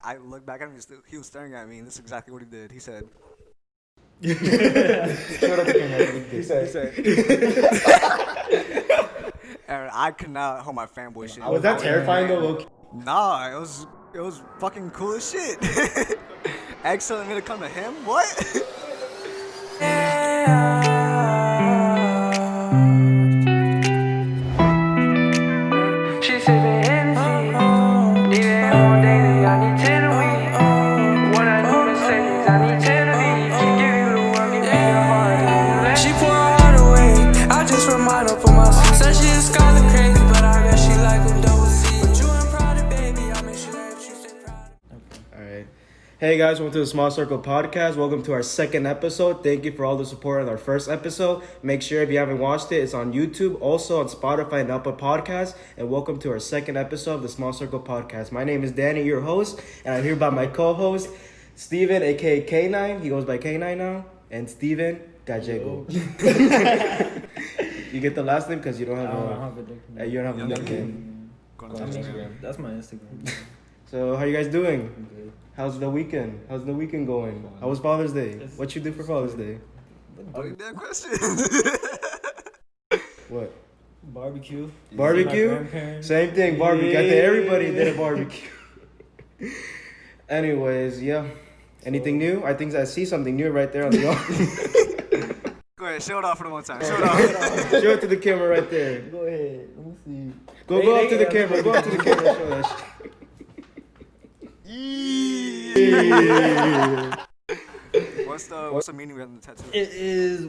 I looked back at him. He was staring at me, and this is exactly what he did. He said. Showed up again. He said. And I could not hold my fanboy shit. Was that terrifying though? Look. Nah, it was fucking cool as shit. X telling me to come to him? What? She sippin' Hennessy, need it all daily, I need 10 a week. When I do Mercedes, I need 10 of each. She give you the world, give me your heart. She pour her heart away, I just remind her for my son. Said she is Scarlet crazy, but I guess she like them double C. But you ain't proud of baby, I make sure that you stay proud. Alright. Hey guys, welcome to the Small Circle Podcast. Welcome to our second episode. Thank you for all the support on our first episode. Make sure if you haven't watched it, it's on YouTube, also on Spotify and Apple Podcasts. And welcome to our second episode of the Small Circle Podcast. My name is Danny, your host, and I'm here by my co-host, Steven, aka K9. He goes by K9 now. And Steven Gallego. You get the last name because you don't have a you don't have a nickname. That's my Instagram. So how you guys doing? Good. How's the weekend? How's the weekend going? How was Father's Day? What you do for Father's Day? Damn question. What? Barbecue. Barbecue? Same thing, barbecue. I think everybody did a barbecue. Anyways, yeah. Anything new? I think I see something new right there on the arm. Go ahead, show it off for the one time. Show it off. Show it to the camera right there. Go ahead. Let me see. Go up to the camera. Go up to the camera and show that shit. What's the meaning behind the tattoo? It is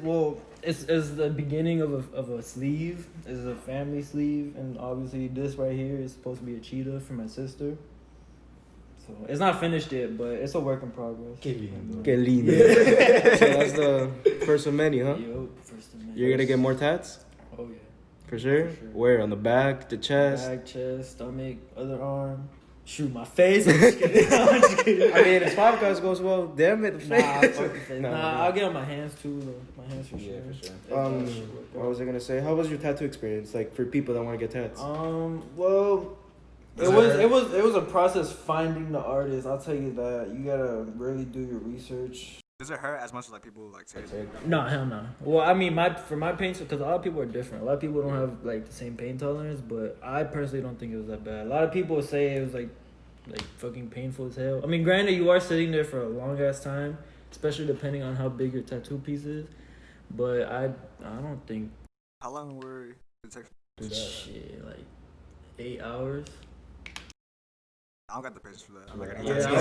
it's the beginning of a sleeve. It's a family sleeve, and obviously this right here is supposed to be a cheetah for my sister. So it's not finished yet, but it's a work in progress. Que lindo. So that's the first of many, huh? Yo, first of many. You're gonna get more tats? Oh yeah. For sure? Where? On the back, the chest? Back, chest, stomach, other arm. Shoot, my face. I'm just kidding. I'm just kidding. I mean, if podcast goes well, damn it, the face. Fuck the face. I'll get on my hands too, though. My hands for sure. What was I gonna say? How was your tattoo experience? Like for people that want to get tats. Well, it was a process finding the artist. I'll tell you that. You gotta really do your research. Does it hurt as much as like people like say? No, hell no. Well, I mean, for my pain, because a lot of people are different. A lot of people don't have like the same pain tolerance, but I personally don't think it was that bad. A lot of people say it was like fucking painful as hell. I mean, granted, you are sitting there for a long ass time, especially depending on how big your tattoo piece is. But I don't think. How long were it take? Shit, like 8 hours. I don't got the patience for that. I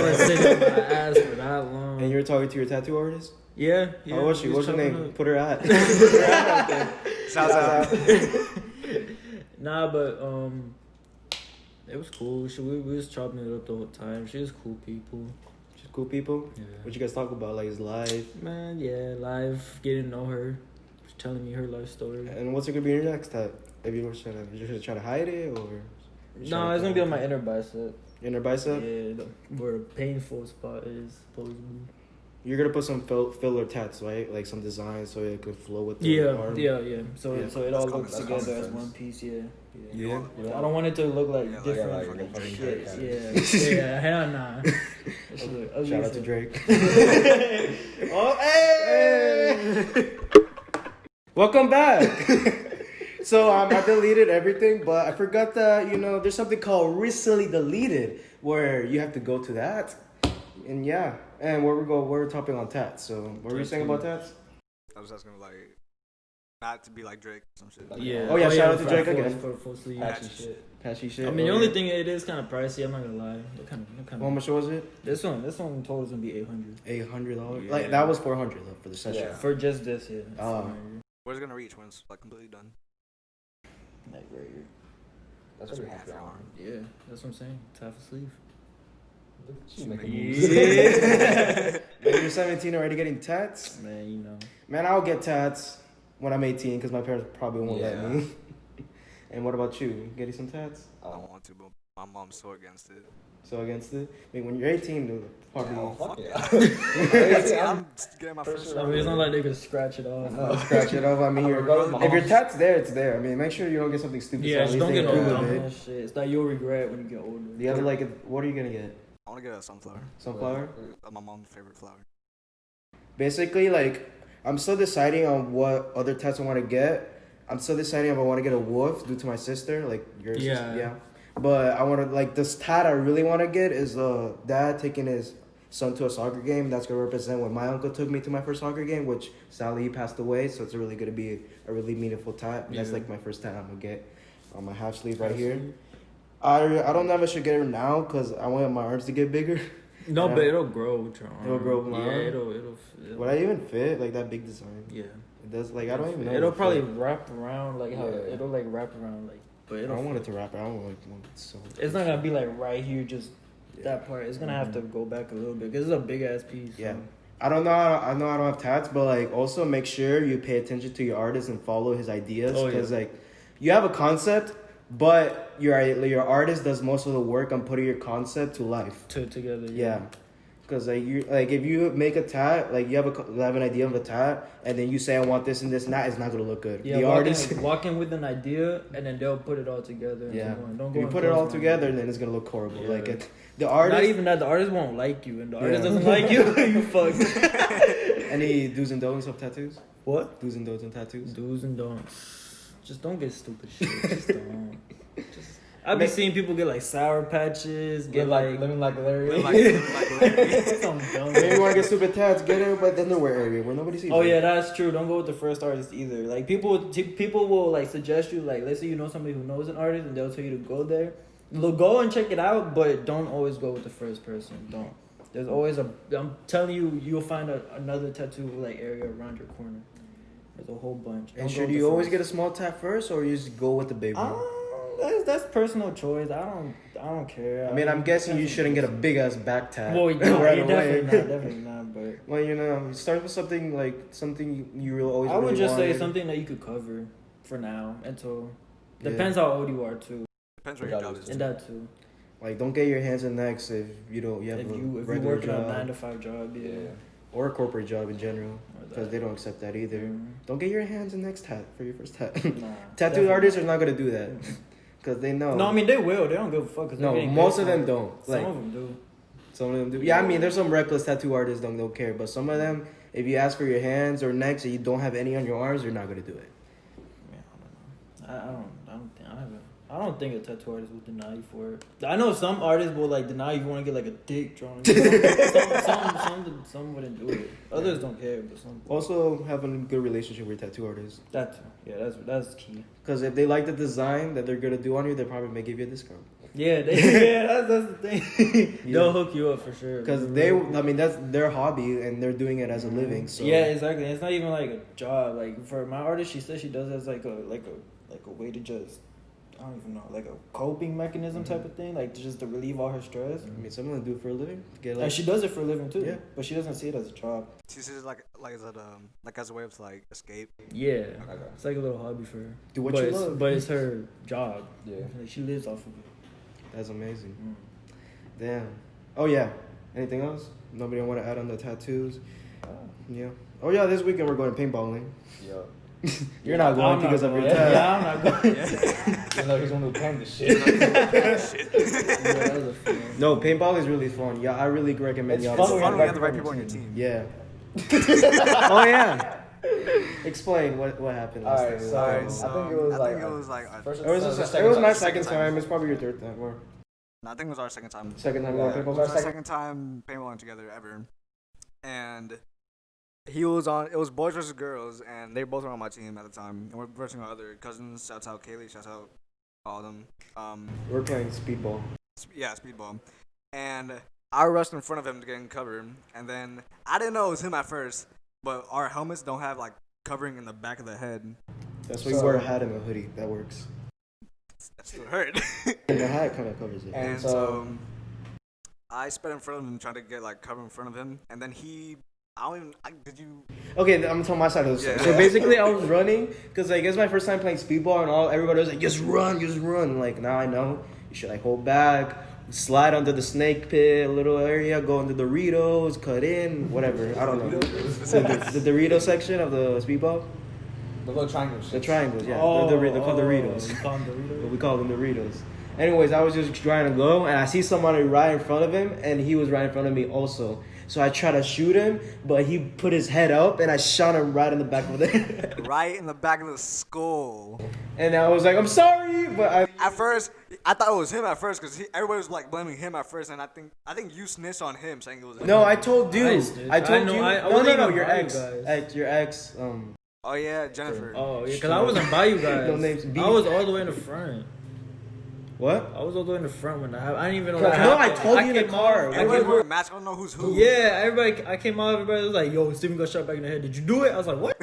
was sitting on my ass for that long. And you were talking to your tattoo artist? Yeah. How was she? What's her name? Put her at. Shouts out. Nah, but it was cool. We was chopping it up the whole time. She was cool people. She's cool people? Yeah. What you guys talk about? Like, his life? Man, yeah, live. Getting to know her. She's telling me her life story. And what's it going to be your next tat? If you were trying to hide it, or? No, it's going to be on my inner bicep. Inner bicep? Yeah, where the painful spot is, supposedly. You're going to put some filler tats, right? Like some design so it could flow with the arm? Yeah. So it all looks together as one piece, yeah. I don't want it to look like different shit. Yeah, hell nah. Shout out to Drake. Oh, hey! Welcome back. So I deleted everything, but I forgot that, there's something called recently deleted where you have to go to that. And yeah, and we're topping on tats. So what were you saying about tats? I was asking like not to be like Drake or some shit. Yeah. Oh yeah, shout out to Drake again. For full sleeve. Patchy shit. I mean, the only thing, it is kind of pricey. I'm not gonna lie. How much was it? This one told us gonna be $800. $800. Yeah. Like that was $400 for the session. Yeah. For just this, yeah. Where's it gonna reach when it's like completely done? Like right here. That's what half your arm. Yeah, that's what I'm saying. It's half a sleeve. Yeah. Man, you're 17 already getting tats? Man, Man, I'll get tats when I'm 18 because my parents probably won't let me. And what about you? Getting some tats? I don't want to, but my mom's so against it. So against it? I mean, when you're 18, dude, probably. I'm getting my first. I mean, it's not like they could scratch it off. No, scratch it off. I mean, if your tat's there, it's there. I mean, make sure you don't get something stupid. Yeah, so don't get no dumb it. shit. It's that you'll regret when you get older. The other, what are you gonna get? I want to get a sunflower. Sunflower? My mom's favorite flower. Basically, like, I'm still deciding on what other tats I want to get. I'm still deciding if I want to get a wolf due to my sister, like your sister. Yeah. But I want to, like, this tat I really want to get is dad taking his son to a soccer game. That's going to represent when my uncle took me to my first soccer game, which sadly he passed away. So it's really going to be a really meaningful tat. That's, like, my first tat I'm going to get on my half sleeve right here. I don't know if I should get it now because I want my arms to get bigger. No, but it'll grow with your arm. It'll grow with my arm? It'll Would I even fit, like, that big design? Yeah. It does, like, I don't even know. It'll probably wrap around, like, how it'll, like, wrap around, like, but I don't want it to wrap around. I don't want it so. It's not gonna be, like, right here, just that part. It's gonna have to go back a little bit because it's a big-ass piece. Yeah. So. I don't know. I know I don't have tats, but, like, also make sure you pay attention to your artist and follow his ideas. Because, like, you have a concept, but your artist does most of the work on putting your concept to life. Together. Yeah. Because, like, if you make a tat, like, you have an idea of a tat, and then you say, I want this and this and that, it's not going to look good. Yeah, the artist... walk in with an idea, and then they'll put it all together. Yeah. Don't if you put it all together, then it's going to look horrible. Yeah. Like, the artist... Not even that, the artist won't like you, and the artist doesn't like you, you fucked. Any do's and don'ts of tattoos? What? Do's and don'ts of tattoos? Do's and don'ts. Just don't get stupid shit. Just don't. I've been seeing people get like sour patches, get like living like Larry. Some dumb. Maybe you want to get stupid tats, get it, but the underwear area where nobody sees. Oh yeah, that's true. Don't go with the first artist either. Like people will like suggest you, like, let's say you know somebody who knows an artist and they'll tell you to go there. Go and check it out, but don't always go with the first person. Don't. There's always I'm telling you, you'll find another tattoo like area around your corner. There's a whole bunch. And should you always get a small tat first, or you just go with the big one? That's personal choice. I don't care. I mean, I'm guessing you shouldn't get a big ass back tat. Well, no, right definitely not. But well, you know, start with something you really always. I would really just wanted. say something that you could cover for now until depends how old you are too. Depends what your job is. And that too. Like, don't get your hands and necks if you have if a you regular work in job. a 9-to-5 job, yeah. Or a corporate job in general, because they don't accept that either. Mm-hmm. Don't get your hands and necks tat for your first tat. Nah, Tattoo artists are not gonna do that, because they know. No, I mean they will. They don't give a fuck. No, most of them don't. Some of them do. Some of them do. Yeah, I mean, there's some reckless tattoo artists don't care, but some of them, if you ask for your hands or necks and you don't have any on your arms, you're not gonna do it. Yeah, I don't think a tattoo artist will deny you for it. I know some artists will like deny you want to get like a dick drawn. Some wouldn't do it. Others don't care, but some. Also, having a good relationship with tattoo artists. That too. Yeah, that's key. Because if they like the design that they're gonna do on you, they probably may give you a discount. Yeah, that's the thing. They'll hook you up for sure. Because that's their hobby and they're doing it as a living. So yeah, exactly. It's not even like a job. Like for my artist, she says she does it as like a way to just. I don't even know, like a coping mechanism type of thing, like just to relieve all her stress. I mean, some of them do it for a living. And she does it for a living too. Yeah, but she doesn't see it as a job. She sees it like as a way to like escape. Yeah, okay. It's like a little hobby for her. Do what you love. But it's her job. Yeah, like she lives off of it. That's amazing. Damn. Oh yeah. Anything else? Nobody want to add on the tattoos? Yeah. Oh yeah. This weekend we're going paintballing. Yeah. You're not going because of your tat. Yeah, I'm not going. You know, he's one who planned this shit. No, paintball is really fun. Yeah, I really recommend y'all. It's fun when you have the right people on your team. Yeah. Oh yeah. Explain what happened last time. So I think it was it was my second time. It's probably your third time. Or no, I think it was our second time. Second time going paintball. It was our second time paintballing together ever, and he was on. It was boys versus girls, and they both were on my team at the time. And we're versing our other cousins. Shouts out Kaylee. Shouts out all of them. We're playing speedball. Yeah, speedball, and I rushed in front of him to get in cover, and then I didn't know it was him at first. But our helmets don't have like covering in the back of the head. That's why you wear a hat and a hoodie. That works. That still hurt. And the hat kind of covers it. And so I sped in front of him, trying to get like cover in front of him, and then did you? Okay, I'm gonna tell my side of the story. Yeah. So basically, I was running because like it's my first time playing speedball, and everybody was like, just run. Like now I know you should like hold back. Slide under the snake pit, a little area, go into the Doritos, cut in, whatever. I don't know. the Dorito section of the speedball? The little triangles. The triangles, yeah. Oh, they're called Doritos. You call them Doritos? We call them Doritos. Anyways, I was just trying to go, and I see somebody right in front of him, and he was right in front of me also. So I tried to shoot him, but he put his head up, and I shot him right in the back of the head. Right in the back of the skull. And I was like, I'm sorry, but At first, I thought it was him at first because everybody was like blaming him at first, and I think you snitched on him saying it was him. No, I told you. I told know, you. I No, wasn't no, even your by you ex. guys. Your ex. Oh yeah, Jennifer. Oh, yeah, because I wasn't by you guys. No names. I was all the way in the front. What? I was all the way in the front when I didn't even know No, that I happened. told you in the came car. out, Everybody wearing a mask. I don't know who's who. Yeah, everybody. I came out. Everybody was like, "Yo, Steven got shot back in the head. Did you do it?" I was like, "What?"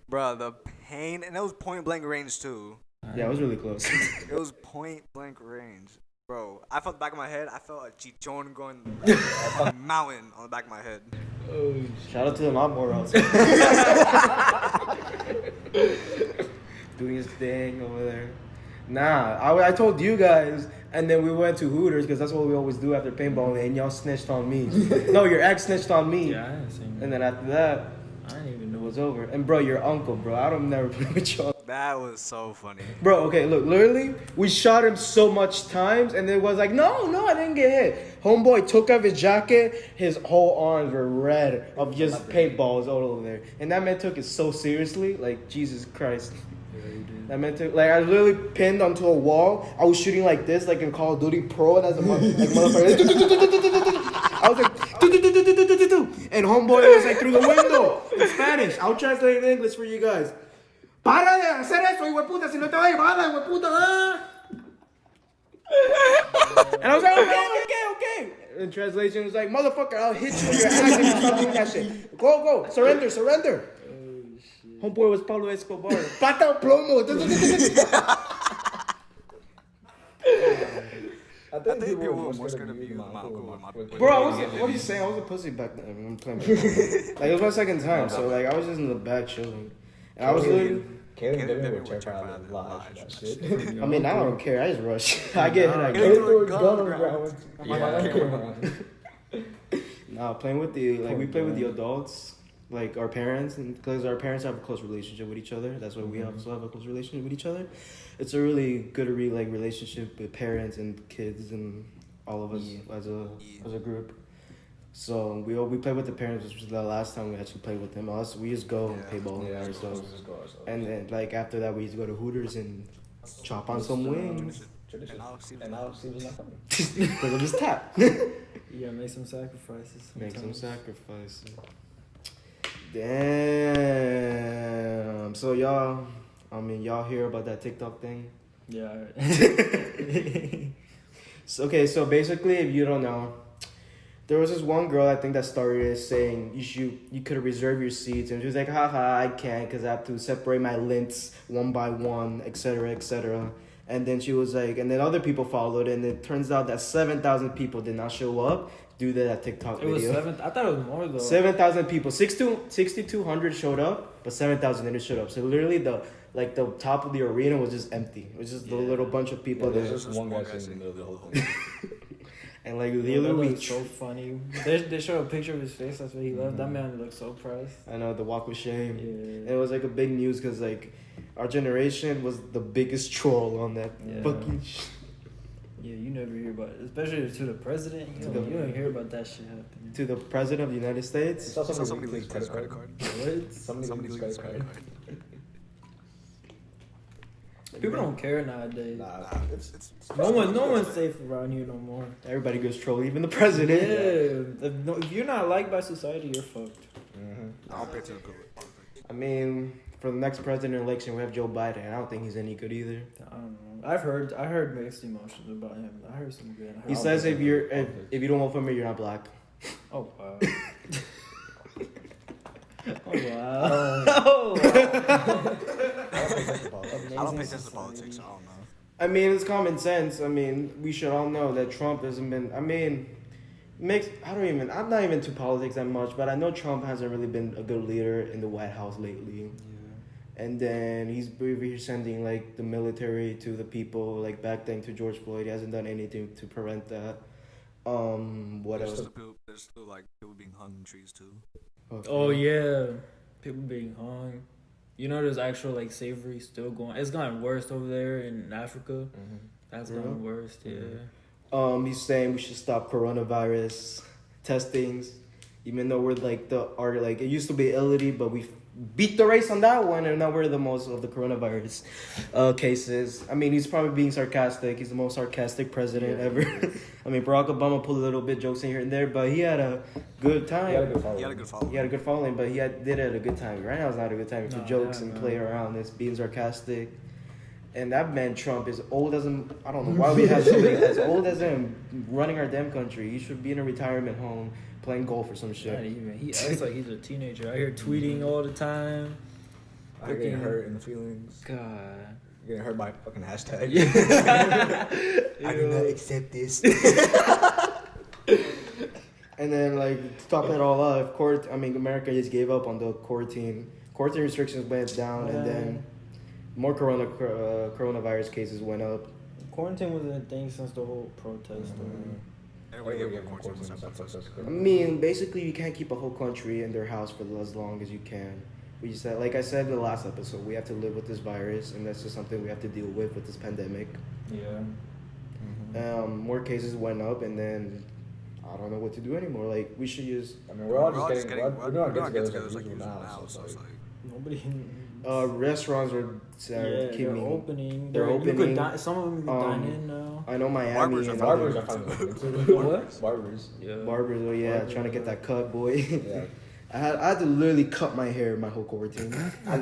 Bro, the pain, and it was point blank range too. Yeah, it was really close. It was point blank range. Bro, I felt the back of my head. I felt a chichon going a mountain on the back of my head. Oh, Shout out to the lawnmower outside. Doing his thing over there. Nah, I told you guys, and then we went to Hooters because that's what we always do after paintball, and y'all snitched on me. No, your ex snitched on me. yeah, I didn't see And then after that, I didn't even know it was over. And bro, your uncle, bro, I don't never play with y'all. That was so funny. Bro, okay, look, literally, we shot him so much times, and it was like, no, I didn't get hit. Homeboy took off his jacket, his whole arms were red of just paintballs all over there. And that man took it so seriously, like, Jesus Christ. That man took, like, I literally pinned onto a wall. I was shooting like this, like in Call of Duty Pro, and as a motherfucker, I was like, and homeboy was like through the window in Spanish. I'll translate it in English for you guys. Para de hacer eso, hijo de puta, si no te va a llevar, hijo de puta. And I was like, okay. In translation, it was like, motherfucker, I'll hit you in your ass if you stop doing that shit. Go, surrender. Homeboy was Pablo Escobar. Pata o plomo. I think people were more scared of you than my uncle. Bro, what are you saying? I was a pussy back then. I'm playing. Like, it was my second time, so like I was just in the back chilling. And I was literally. Caleb Caleb and David David were were terrified terrified of of lies lies and that shit. I mean, now I don't care. I just rush. I get hit. I Caleb get threw hit. a gun on the ground. Nah, playing with the we play with the adults, like our parents, and because our parents have a close relationship with each other. That's why we also have a close relationship with each other. It's a really good relationship with parents and kids and all of us as a group. So we play with the parents, which was the last time we actually played with them. We just go and play ball ourselves. And then like after that, we used to go to Hooters and chop on some wings. Tradition. And now Steven's not coming. Because of his tap. Yeah, make some sacrifices. Make some sometimes. sacrifices. Damn. So y'all hear about that TikTok thing? Yeah. So basically, if you don't know, there was this one girl I think that started it saying you could reserve your seats, and she was like, haha, I can't because I have to separate my lints one by one, etc., etc. And then she was like, and then other people followed, and it turns out that 7,000 people did not show up due to that TikTok It was video. 7. I thought it was more though. 7,000 people, 6,200 showed up, but 7,000 didn't show up. So literally the top of the arena was just empty. It was just a little bunch of people There's there. just one guy sitting in the middle of the whole thing. And like That literally, was so funny. They showed a picture of his face after he left. That man looked so pressed. I know the walk of shame. Yeah. And it was like a big news because like our generation was the biggest troll on that Yeah. fucking. Yeah, you never hear about it, especially to the president. You don't hear about that shit happening. To the president of the United States. Saw somebody somebody leaked leaked his his credit credit card. card. What? Somebody leaked his credit card. People don't care nowadays. Nah, it's No one's safe around here no more. Everybody goes troll, even the president. Yeah, if you're not liked by society, you're fucked. I don't pay attention to it. I mean, for the next president election, we have Joe Biden. I don't think he's any good either. I don't know. I heard mixed emotions about him. I heard some good. He says if you don't vote for me, you're not black. Oh wow. Oh wow. Oh wow. I don't pay attention to politics. I don't know. I mean, it's common sense. I mean, we should all know that Trump hasn't been. I mean, I'm not even to politics that much, but I know Trump hasn't really been a good leader in the White House lately. Yeah. And then he's sending like the military to the people, like back then to George Floyd. He hasn't done anything to prevent that. What else? There's still like people being hung in trees too. Okay. Oh yeah, people being hung. You know, there's actual like slavery still going. It's gotten worse over there in Africa. That's You know? gotten worse. Yeah. He's saying we should stop coronavirus testings, even though we're like it used to be illity, but we beat the race on that one, and now we're the most of the coronavirus cases. I mean, he's probably being sarcastic. He's the most sarcastic president ever. I mean, Barack Obama pulled a little bit jokes in here and there, but he had a good time. He had a good follow. He had a good follow. He had a good following, but did it at a good time. Right now, it's not a good time for jokes and play around. It's being sarcastic. And that man Trump is old as him. I don't know why we have somebody as old as him running our damn country. He should be in a retirement home playing golf or some Not shit. even. He acts like he's a teenager. I hear tweeting all the time. I getting hurt in the feelings. God. Getting hurt by fucking hashtag. I do not accept this. And then, like, to top it all off, America just gave up on the quarantine. Quarantine restrictions went down, and then more coronavirus cases went up. Quarantine wasn't a thing since the whole protest. Everybody Everybody get get quarantine. quarantine. I mean, basically, you can't keep a whole country in their house for as long as you can. We said, like I said in the last episode, we have to live with this virus, and that's just something we have to deal with this pandemic. Yeah. More cases went up, and then I don't know what to do anymore. Like, we should use I mean, we're all just getting. we're We're not not get get-togethers togethers like like usual usual now, so it's like. Nobody. restaurants are They're keeping. opening. They're You could opening. some of them you could dine in now. I know Miami Barbers and Barbers other- are finally open too. What? Barbers. Yeah. Barbers. Oh yeah, Barbers, trying to get yeah. that cut, boy. Yeah. I had to literally cut my hair my whole quarantine. I I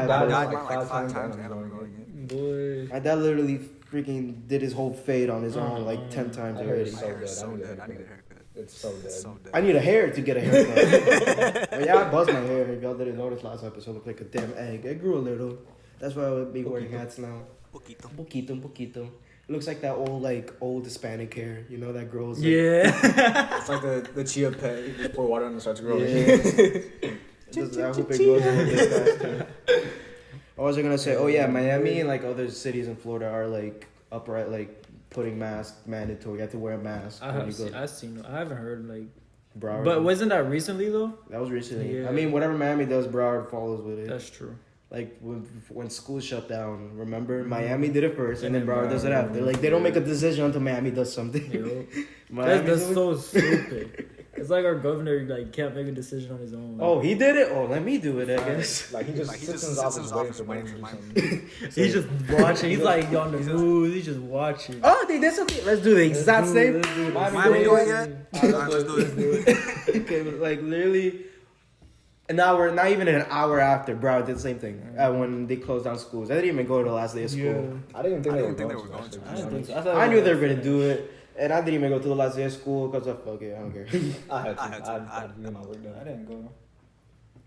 died died like 5 times and and I'm I'm going going again. Boy. My dad literally freaking did his whole fade on his own like 10 times I heard already. it's My hair is So so dead. dead. I need a haircut. It's so dead. So dead. I need a hair to get a haircut. But yeah, I buzzed my hair. If y'all didn't notice last episode, it looked like a damn egg. It grew a little. That's why I would be wearing hats now. Poquito. Poquito. It looks like that old Hispanic hair. You know that grows. Like, Yeah. It's like the chia pet. You just pour water and it starts growing. I hope it grows a little bit faster. What was I gonna say? Oh yeah, Miami and like other cities in Florida are like upright, like putting masks mandatory. You have to wear a mask I when have you go. seen, I've seen. I haven't heard like. Broward. But wasn't that recently though? That was recently. Yeah. I mean, whatever Miami does, Broward follows with it. That's true. Like when school shut down, remember Miami did it first, and then Broward does it Broward. after. Like they don't make a decision until Miami does something. Yo. Miami That's does it. so stupid. It's like our governor like can't make a decision on his own. Oh, he did it. Oh, let me do it. I guess. Like he just Like, he sits just in his sits office in his waiting for office Wayne to waiting do for something. he's just watching. He's like on the news. He's just watching. Oh, they did something. Let's do the exact same. Miami doing it? Alright, let's do it. Okay, but, like literally an hour, not even an hour after, Broward did the same thing. When they closed down schools, I didn't even go to the last day of school. I didn't even think I they didn't think were they were going to. going to. I didn't think so. I knew they were gonna do it, and I didn't even go to the last day of school because I fuck it, I don't care. I had to. I had to. I had to get my work done. I didn't go.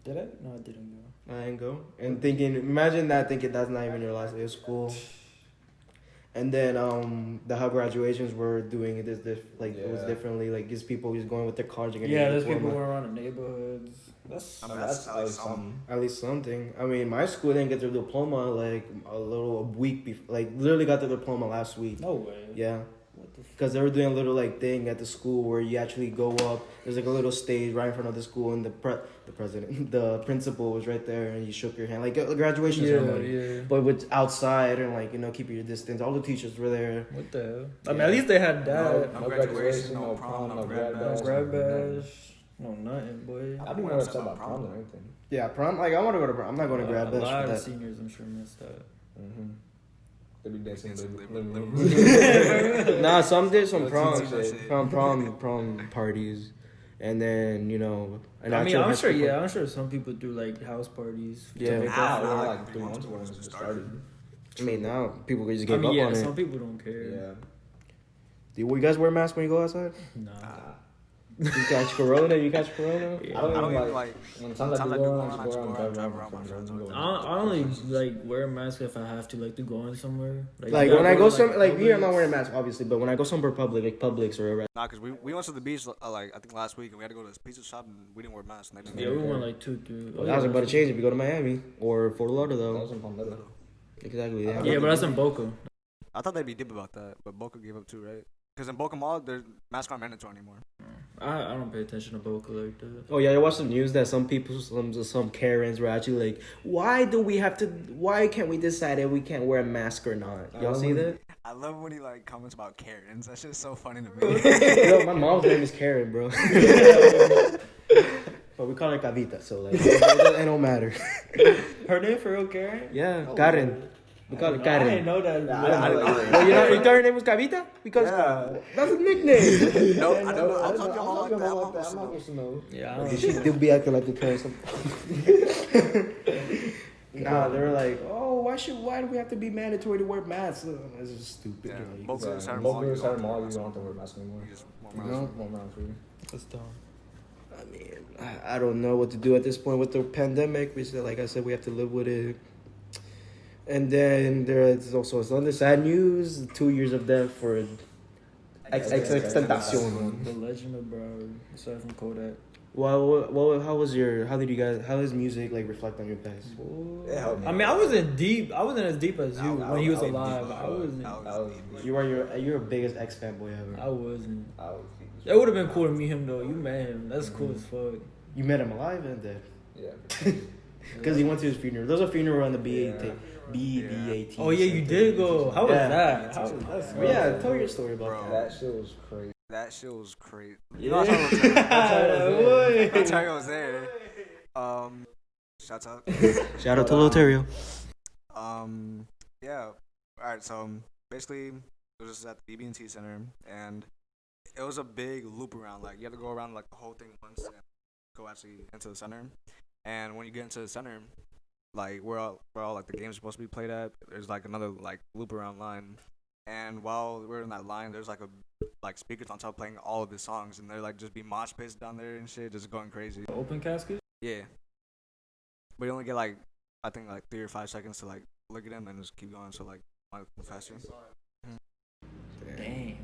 Did I? No, I didn't go. I didn't go, and imagine that thinking that's not even your last day of school. And then how graduations were doing it it was Yeah. differently. Like these people just going with their cars and getting Yeah, a there's people diploma. going around the neighborhoods. That's I mean, That's that's like something. something. At least something. I mean, my school didn't get their diploma like a week before. Like literally got their diploma last week. no way. Yeah, What the? because they were doing a little like thing at the school where you actually go up. There's like a little stage right in front of the school, and the president, the principal was right there, and you shook your hand like a graduation ceremony. Yeah. But with outside and like keeping your distance. All the teachers were there. What the hell? I mean, at least they had that. No graduation, no prom, no grad No bash. grab bash. No nothing, boy. I'd be more upset about prom than anything. Yeah, prom. Like I want to go to prom. I'm not going to grab A that. lot of that. seniors, I'm sure, missed that. Mm-hmm. They be dancing in the Living living room. Nah, some did some That's prom, insane. prom parties, and then an I mean, actual I'm high sure. school Yeah, I'm sure some people do like house parties. to Yeah. make up Now, for it. like 3 months ago when it just started. I mean, now people just I give mean, up yeah, on some it. people don't care. Yeah. Do you guys wear masks when you go outside? Nah. You catch corona? You catch corona? Yeah. I don't I don't even even like. like. When times I do go around, I just go around and drive around with my friends. I only like wear a mask if I have to, like to go in somewhere. Like you when gotta I go to, some like here, I'm not Publix. wearing a mask obviously, but when I go somewhere public, like Publix or a Nah, cause we went to the beach like I think last week and we had to go to this pizza shop and we didn't wear masks. And they didn't Yeah, we went like 2, 3. that was about to change if you go to Miami or Fort That Lauderdale. was in Palmetto. Exactly. Yeah, but that's in Boca. I thought they'd be deep about that, but Boca gave up too, right? Because in Boca Mall, their masks aren't mandatory anymore. I don't pay attention to Boca like that. Oh yeah, I watched the news that some people, some Karens were actually like, why can't we decide if we can't wear a mask or not? Y'all see that? I love when he like comments about Karens. That shit's so funny to me. Yo, my mom's name is Karen, bro. But we call her Cavita, so like it don't matter. Her name for real, Karen? Yeah, Karen. We call her I Karen. didn't know that. I didn't know. Well, you thought her name was Cavita? Because that's a nickname. No, I don't know. I'm talking about like that. I'm I'm supposed to not know. supposed to know. Yeah, I Okay, don't she do be acting like the parents. Nah, they were like, oh, why do we have to be mandatory to wear masks? This is stupid. Yeah, Like, both of us had Both of us had mall. You don't have to wear a mask anymore. You just walk you around. know? More around for you. That's dumb. I mean, I don't know what to do at this point with the pandemic. We said, like I said, we have to live with it. And then there's also some other sad news: 2 years of death for XXX Tentacion. The Legend of Broward, aside from Kodak. Well, how did you guys, how does music like reflect on your guys? It helped me. I mean, I wasn't as deep as you I when he was was alive. deep. I wasn't. I was I was deep. You're a biggest X fanboy ever. I wasn't. I was It would have been cool to meet him though. You met him. That's cool as fuck. You met him alive and dead. Yeah. Because he went to his funeral. There was a funeral on the BAT. Yeah. BBAT. Oh yeah, you did go. How was Yeah. that? How was that? Yeah, tell your story about Bro. that. That shit was crazy. That shit was crazy. You know, know, I was Boy. That's how I was there. Shouts out. shout out to Loterio. Yeah. Alright, so basically it was just at the BB&T Center, and it was a big loop around. Like, you had to go around like the whole thing once and go actually into the center. And when you get into the center, like where all like the games are supposed to be played at, there's like another like loop around line. And while we're in that line, there's like speakers on top playing all of the songs, and they're like just be mosh pits down there and shit, just going crazy. Open casket. Yeah. But you only get like, I think like 3 or 5 seconds to like look at them and just keep going. So like, move faster. Damn.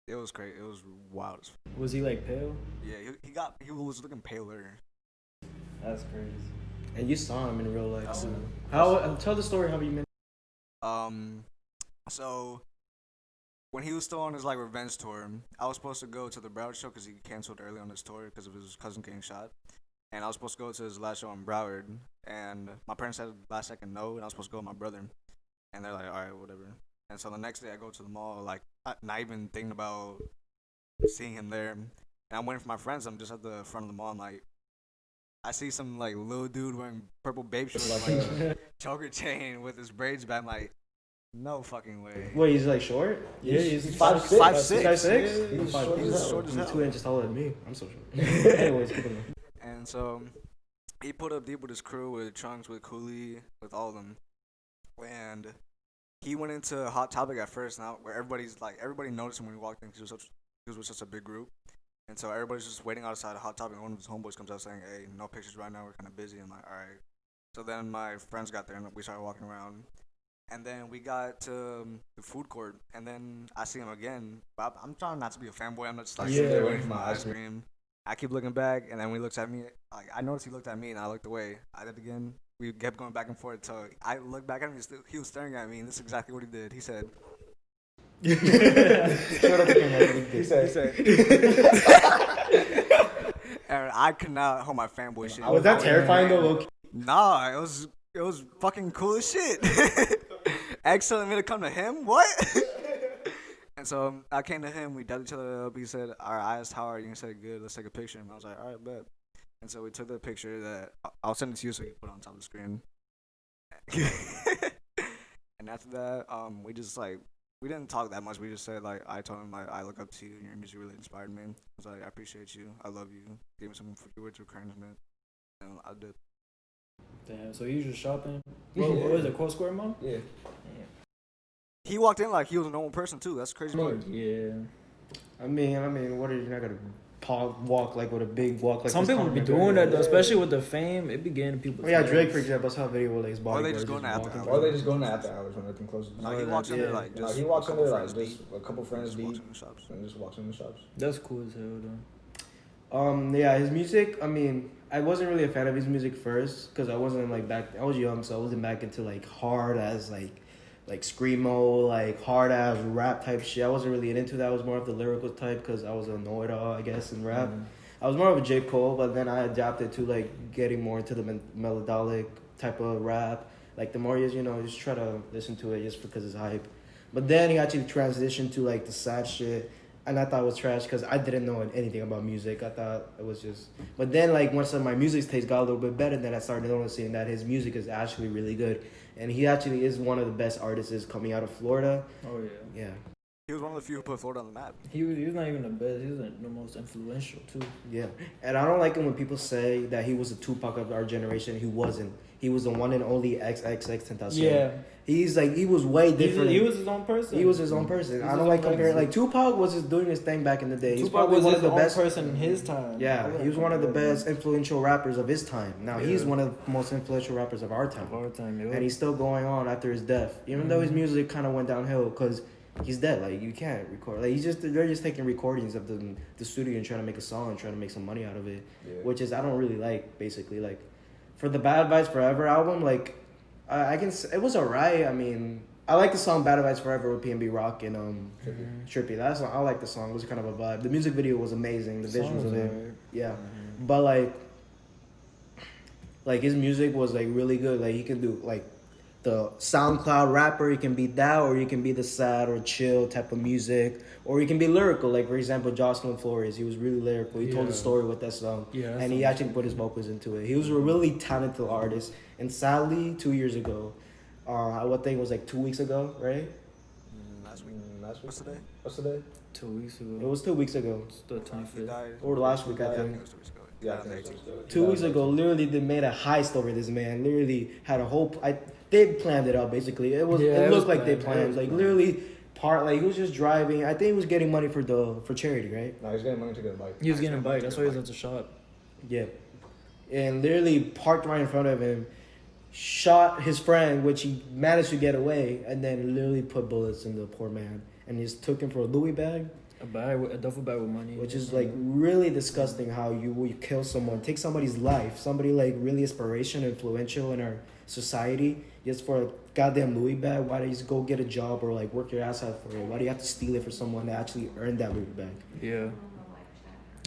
It was crazy. It was wild as fuck. Was he like pale? Yeah, he was looking paler. That's crazy. And you saw him in real life. I So. saw How? Tell the story how you met. So when he was still on his like revenge tour, I was supposed to go to the Broward show because he canceled early on his tour because of his cousin getting shot. And I was supposed to go to his last show in Broward, and my parents said last second no, and I was supposed to go with my brother. And they're like, all right, whatever. And so the next day I go to the mall, like not even thinking about seeing him there. And I'm waiting for my friends. I'm just at the front of the mall. I'm like, I see some like little dude wearing purple babe shorts, like choker chain with his braids back. I'm like, no fucking way. Wait, he's like short? Yeah, he's 5'6". 5'6". He's short as hell. 2 inches taller than me. I'm so short. Anyways, keep going. And so he put up deep with his crew, with Trunks, with Cooley, with all of them. And he went into Hot Topic at first, now where everybody noticed him when he walked in because he was with such a big group. And so everybody's just waiting outside of Hot Topic, and one of his homeboys comes out saying, hey, no pictures right now, we're kind of busy. I'm like, all right. So then my friends got there, and we started walking around. And then we got to the food court, and then I see him again. But I'm trying not to be a fanboy. I'm not just like sitting there waiting for my ice cream. I keep looking back, and then when he looks at me, like I noticed he looked at me, and I looked away. I did it again. We kept going back and forth until I looked back at him. He was staring at me, and this is exactly what he did. He said, He said, and I could not hold my fanboy shit. Was that terrifying though? Loki? Nah, it was fucking cool as shit. X telling me to come to him? What? And so I came to him. We dabbed each other up. He said, all right, I asked, how are you? And he said, good, let's take a picture. And I was like, all right, bet. And so we took the picture that I'll send it to you so you can put it on top of the screen. And after that, we just like, we didn't talk that much. We just said, like, I told him, like, I look up to you and your music really inspired me. I was like, I appreciate you. I love you. Gave me some words of encouragement. And I did. Damn. So you just shopping? What was it? Cold Square Mall? yeah. He walked in like he was a normal person, too. That's the crazy part. Yeah. I mean, what are you not gonna walk like with a big walk like Some this people be Conor doing McGregor? that though, especially with the fame. It be getting people. Oh, yeah, Drake for example, I saw a video with like his body. Or they just go in after walking. hours. Or they just go in after hours when everything closes. No, he walks in there like No, just he walks a in couple there like friends just deep. a couple friends Just walks deep in the shops. and just walks in the shops. That's cool as hell though. Yeah, his music. I mean, I wasn't really a fan of his music first because I wasn't like back. I was young, so I wasn't back into like hard as like screamo, like hard ass rap type shit. I wasn't really into that. I was more of the lyrical type because I was a know-it-all, I guess, in rap. Mm-hmm. I was more of a J. Cole, but then I adapted to like getting more into the melodic type of rap. Like the more you just try to listen to it just because it's hype. But then he actually transitioned to like the sad shit, and I thought it was trash because I didn't know anything about music. I thought it was just. But then like once my music taste got a little bit better, then I started noticing that his music is actually really good, and he actually is one of the best artists coming out of Florida. Oh yeah. Yeah. He was one of the few who put Florida on the map. He was not even the best. He was the most influential too. Yeah, and I don't like it when people say that he was a Tupac of our generation. He wasn't. He was the one and only XXX Tentacion. Yeah. He's like, he was way different. He was his own person. He was his own person. I don't like comparing. Like Tupac was just doing his thing back in the day. He's Tupac probably was one his of the own best person in his time. Yeah, he was one of the best influential rappers of his time. Now he's Yeah. one of the most influential rappers of our time. Of our time, yeah. And he's still going on after his death, even though his music kind of went downhill because he's dead. Like you can't record. Like they're just taking recordings of the studio and trying to make a song and trying to make some money out of it, which is I don't really like. Basically, like for the Bad Vibes Forever album, like I can it was alright. I mean, I like the song Bad Vibes Forever with PNB Rock and Trippy. That's I like the song. It was kind of a vibe. The music video was amazing. The visuals of it, yeah. But like his music was like really good. Like he can do like the SoundCloud rapper. He can be that, or he can be the sad or chill type of music, or he can be lyrical. Like for example, Jocelyn Flores. He was really lyrical. He told a story with that song, and he actually put his vocals into it. He was a really talented artist. And sadly, 2 years ago, I think it was like 2 weeks ago, right? Last week. What's today? What's today? 2 weeks ago. It was 2 weeks ago, It's the He 25th. died. or last week I I think. think it was 2 weeks ago. Yeah, I think so. 2 weeks ago, literally they made a heist over this man. Literally had a whole. They planned it out basically. It was. Yeah, it it looked was like they planned. planned. Like literally, like he was just driving. I think he was getting money for charity, right? No, he's getting money to get a bike. He was getting a bike. That's why he was at the shop. Yeah. And literally parked right in front of him, shot his friend, which he managed to get away, and then literally put bullets in the poor man, and just took him for a Louis bag. A duffel bag with money. Which is like really disgusting how you kill someone, take somebody's life, somebody like really inspirational, influential in our society, just for a goddamn Louis bag. Why don't you just go get a job or like work your ass out for it? Why do you have to steal it for someone that actually earned that Louis bag? Yeah.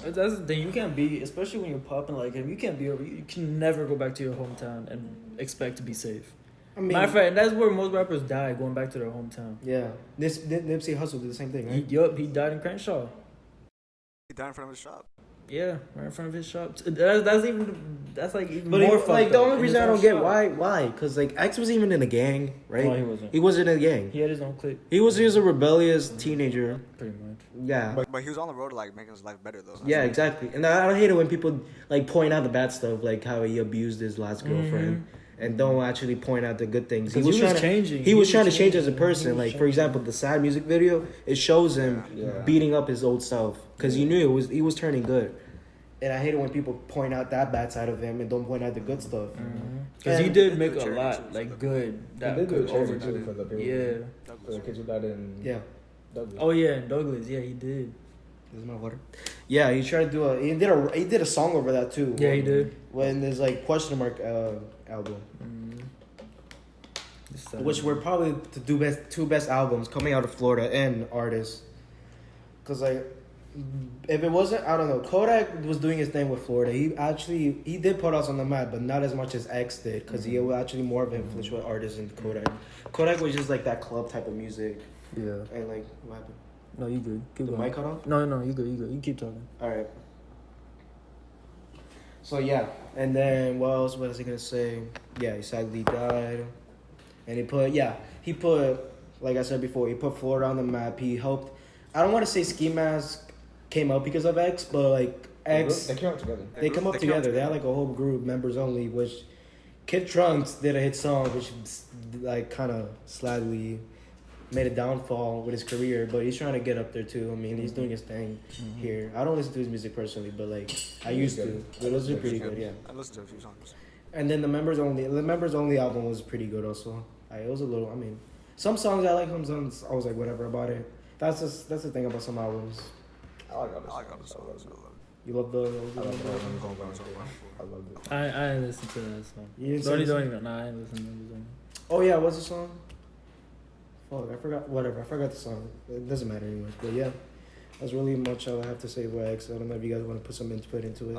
That's the thing. You can't be, especially when you're popping like him. You can't be. You can never go back to your hometown and expect to be safe. I mean, Matter of fact, that's where most rappers die, going back to their hometown. yeah, Nipsey Hussle did the same thing, right? He died in Crenshaw. He died in front of his shop. Yeah, right in front of his shop. That's like even But more he, like fucked the up. only In reason his I don't own get shop. why, because like X was even in a gang, right? No, he wasn't. He wasn't in a gang. He had his own clique, He was a rebellious teenager. pretty much. Yeah. But he was on the road to like making his life better though. Yeah, exactly. And I hate it when people like point out the bad stuff, like how he abused his last girlfriend, and don't actually point out the good things. Because he was trying changing. He was trying to change as a He person. was Like for changing. example, the sad music video, it shows him Yeah. beating up his old self because he knew he was turning good. And I hate it when people point out that bad side of him and don't point out the good stuff. Because he And- did make the a charity lot, too, like so- good. They That did do a could charity overdo too for the people. Yeah. For the kids who died in Yeah, Douglas. Oh yeah, and Douglas. Yeah, he did. this is my water. Yeah, he tried to do he did a song over that too. Yeah, he did. When there's like question mark album. Which were probably the two best albums coming out of Florida and artists. Cause like, if it wasn't, I don't know, Kodak was doing his thing with Florida. He did put us on the map, but not as much as X did, cause he was actually more of an influential artist than Kodak. Kodak was just like that club type of music, Yeah. and like what happened? No, you good. Keep The going. mic cut off? No, you good. You keep talking. All right. So yeah, and then what else was I gonna say? Yeah, he sadly died, and he put like I said before, he put Florida on the map. He helped. I don't want to say Ski Mask came up because of X, but like X, They came out together. they come up together. They had like a whole group, members only, which Kid Trunks did a hit song, which like kind of slightly made a downfall with his career, but he's trying to get up there too. I mean, he's doing his thing here. I don't listen to his music personally, but like I used to. But those are pretty good, yeah. I listened to a few songs. And then the members only album was pretty good also. It was a little. I mean, some songs I like, some songs I was like whatever about it. That's the thing about some albums. I like all the I like all the songs. songs. I love it. You love the. I love the I love it. I ain't listened to that song. You didn't Don't say even. Nah, I ain't listened to that song. Oh yeah, what's the song? Fuck, I forgot. Whatever, I forgot the song. It doesn't matter anyway. But yeah, that's really much all I have to say about X. I don't know if you guys want to put some input into it.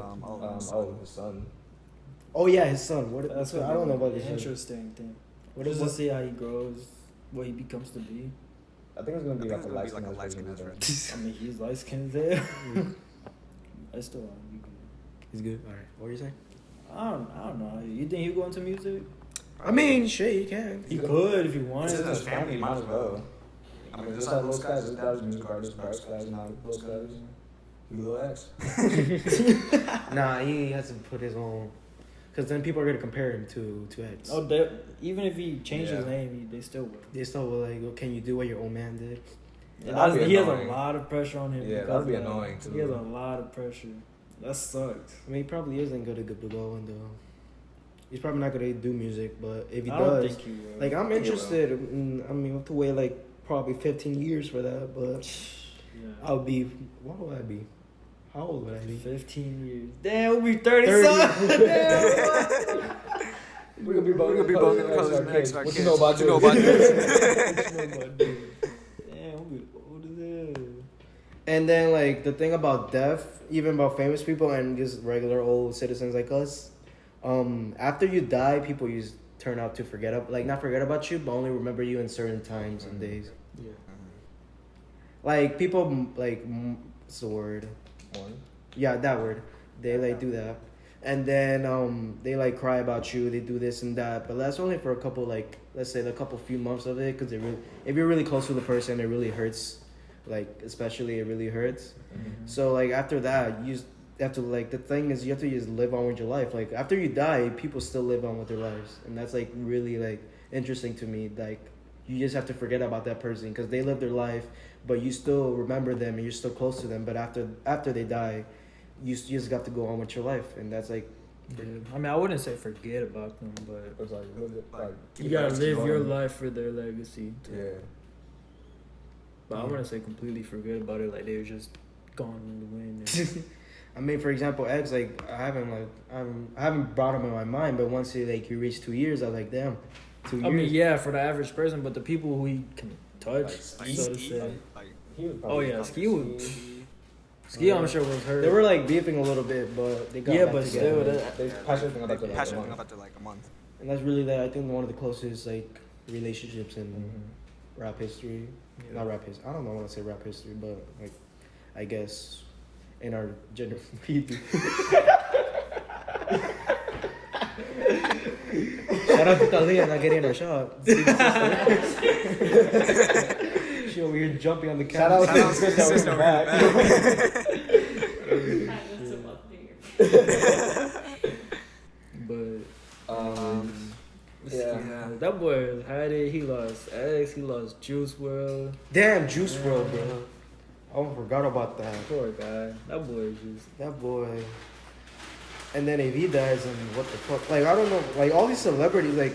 His son. Oh yeah, his son. What? That's I don't know about his an son. interesting thing. What Just is to it? see how he grows, what he becomes to be. I think it's gonna be I like think a it's gonna be like a light skin light-skinned version. ass I mean, he's light skinned as hell. I still want you. He's good. All right. What were you saying? I don't know. You think he'll go into music? I mean, shit, he can. He could if he wanted. This is his to. family, might as well. I mean, just like Lil Skies, his dad's a music artist, Bright Skies, now Lil Skies, Lil X. Nah, he has to put his own. Because then people are gonna compare him to X. Oh, even if he changed his name, they still would. They still will like, oh, can you do what your old man did? Yeah, That'd be he has a annoying. lot of pressure on him. Yeah, because that'd be of that. annoying, too. He has a lot of pressure. That sucks. I mean, he probably isn't good to go in though. He's probably not gonna do music, but if he I don't does, think he will. like, I'm think he interested. I mean, we have to wait like probably 15 years for that, but Yeah. I'll be. What would I be? How old would I be? 15 years. Damn, we'll be 30 30. Damn. We could be both. We could be both in the colors next. What you know about this? What you know about this? Damn, we'll be old as hell. And then like the thing about death, even about famous people and just regular old citizens like us, after you die, people turn out to not forget about you, but only remember you in certain times and days. Yeah. Like people what's the word? One. Yeah, that word. They like do that, and then they like cry about you. They do this and that, but that's only for a couple, like, let's say a couple few months of it, because if you're really close to the person, it really hurts. Like, especially it really hurts. Mm-hmm. So like after that, you have to, like, the thing is you have to just live on with your life. Like after you die, people still live on with their lives, and that's like really like interesting to me. Like you just have to forget about that person because they live their life, but you still remember them and you're still close to them. But after they die, you just got to go on with your life, and that's like. Yeah. I mean, I wouldn't say forget about them, but It's like, like you gotta live your life for their legacy. Too. Yeah. But I wouldn't say completely forget about it, like they were just gone in the wind. I mean, for example, X, like I haven't brought him in my mind, but once he reached 2 years, I was like, damn, 2 years. I mean, yeah, for the average person, but the people who he can touch, Like, so to Ski, say. like, He was Oh probably yeah, Ski was. Ski. Ski, I'm sure was hurt. They were like beefing a little bit, but they got Yeah, back but together. still, that- They patched everything up They after like patched a everything up month. after like a month. And that's really I think one of the closest like relationships in Mm-hmm. rap history. Yeah. Not rap history. I don't know when I say rap history, but like I guess in our gender. Shout out to Talia not getting her shot. She over here jumping on the Shout out couch. to his sister Sister over back. But Yeah. that boy had it. He lost X. He lost Juice WRLD. Damn, Juice WRLD, bro. I forgot about that. Poor guy. That boy is just. That boy. And then if he dies, and what the fuck? Like, I don't know. Like, all these celebrities, like,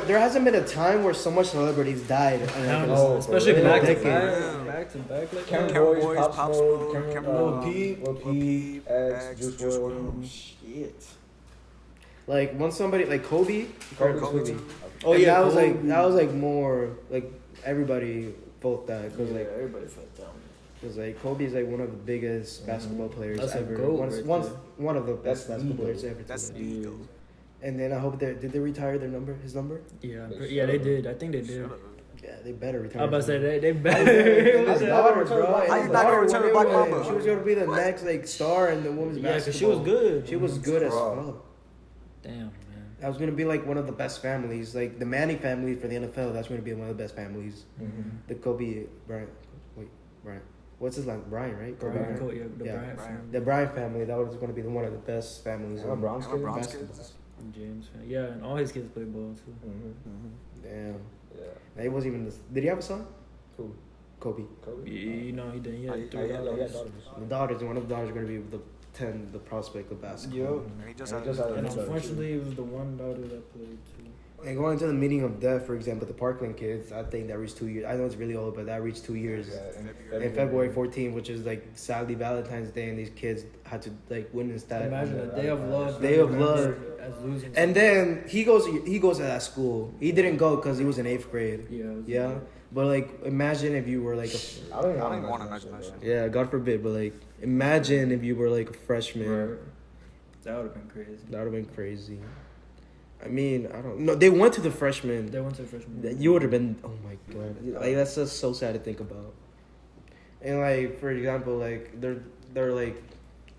there hasn't been a time where so much celebrities died. And, like, know, especially for back to real. back, Yeah. back to back. Like Cameron that. Cameron Boys, Boys, Pop Smoke, Cameron Cameron, Lil Peep, Lil Peep, X, Juice Juice WRLD. Shit. Like, when somebody, like Kobe. Kobe. too. Oh, yeah, that was Kobe. that was like more, like, everybody felt that. Because, like, everybody felt down. Cause like Kobe's like one of the biggest basketball players That's a ever. GOAT One, right one of the best That's basketball the players GOAT. ever. That's to the live. ego. And then I hope his number? Yeah, They yeah, they should've. did. I think they did. Yeah, they better retire. I was about to say him. they better. His daughter, bro. How His you not gonna daughter return went Black in, Mamba? She was gonna be the next like star in the women's Yeah, basketball. because she was good. She was good as Bro. fuck. Damn, man. That was gonna be like one of the best families, like the Manning family for the NFL. That's gonna be one of the best families. The Kobe Bryant. Wait, Bryant. What's his name? Brian, right? Kobe Brian, Bryant. yeah, the Yeah. Bryant Brian. family. The Bryant family. That was gonna be one of the best families. Yeah, in Brown's Am I kids. Brown's basketball. kids? James family. Yeah, and all his kids play ball too. Damn. Yeah. He wasn't even. Did he have a son? Cool. Kobe. Kobe. You know he did. He Oh, had yeah, three Yeah, daughters. The daughters. One of the daughters are gonna be the prospect of basketball. Yup. And he just And had just had And Yeah. unfortunately, it was the one daughter that played too. And going to the meeting of death, for example, the Parkland kids, I think that reached 2 years. I know it's really old, but that reached 2 years. In February 14th, which is like sadly Valentine's Day, and these kids had to like witness that. Imagine a day of love. Day of remembered love. As losing. And then he goes to that school. He didn't go because he was in 8th grade. Yeah. But like, imagine if you were like a I don't even want to imagine that shit. yeah, God forbid, but like, imagine if you were like a freshman. That would have been crazy. That would have been crazy. I mean, I don't know. They went to the freshman. They went to the freshman. You would have been. Oh my god! Like that's just so sad to think about. And like for example, like they're like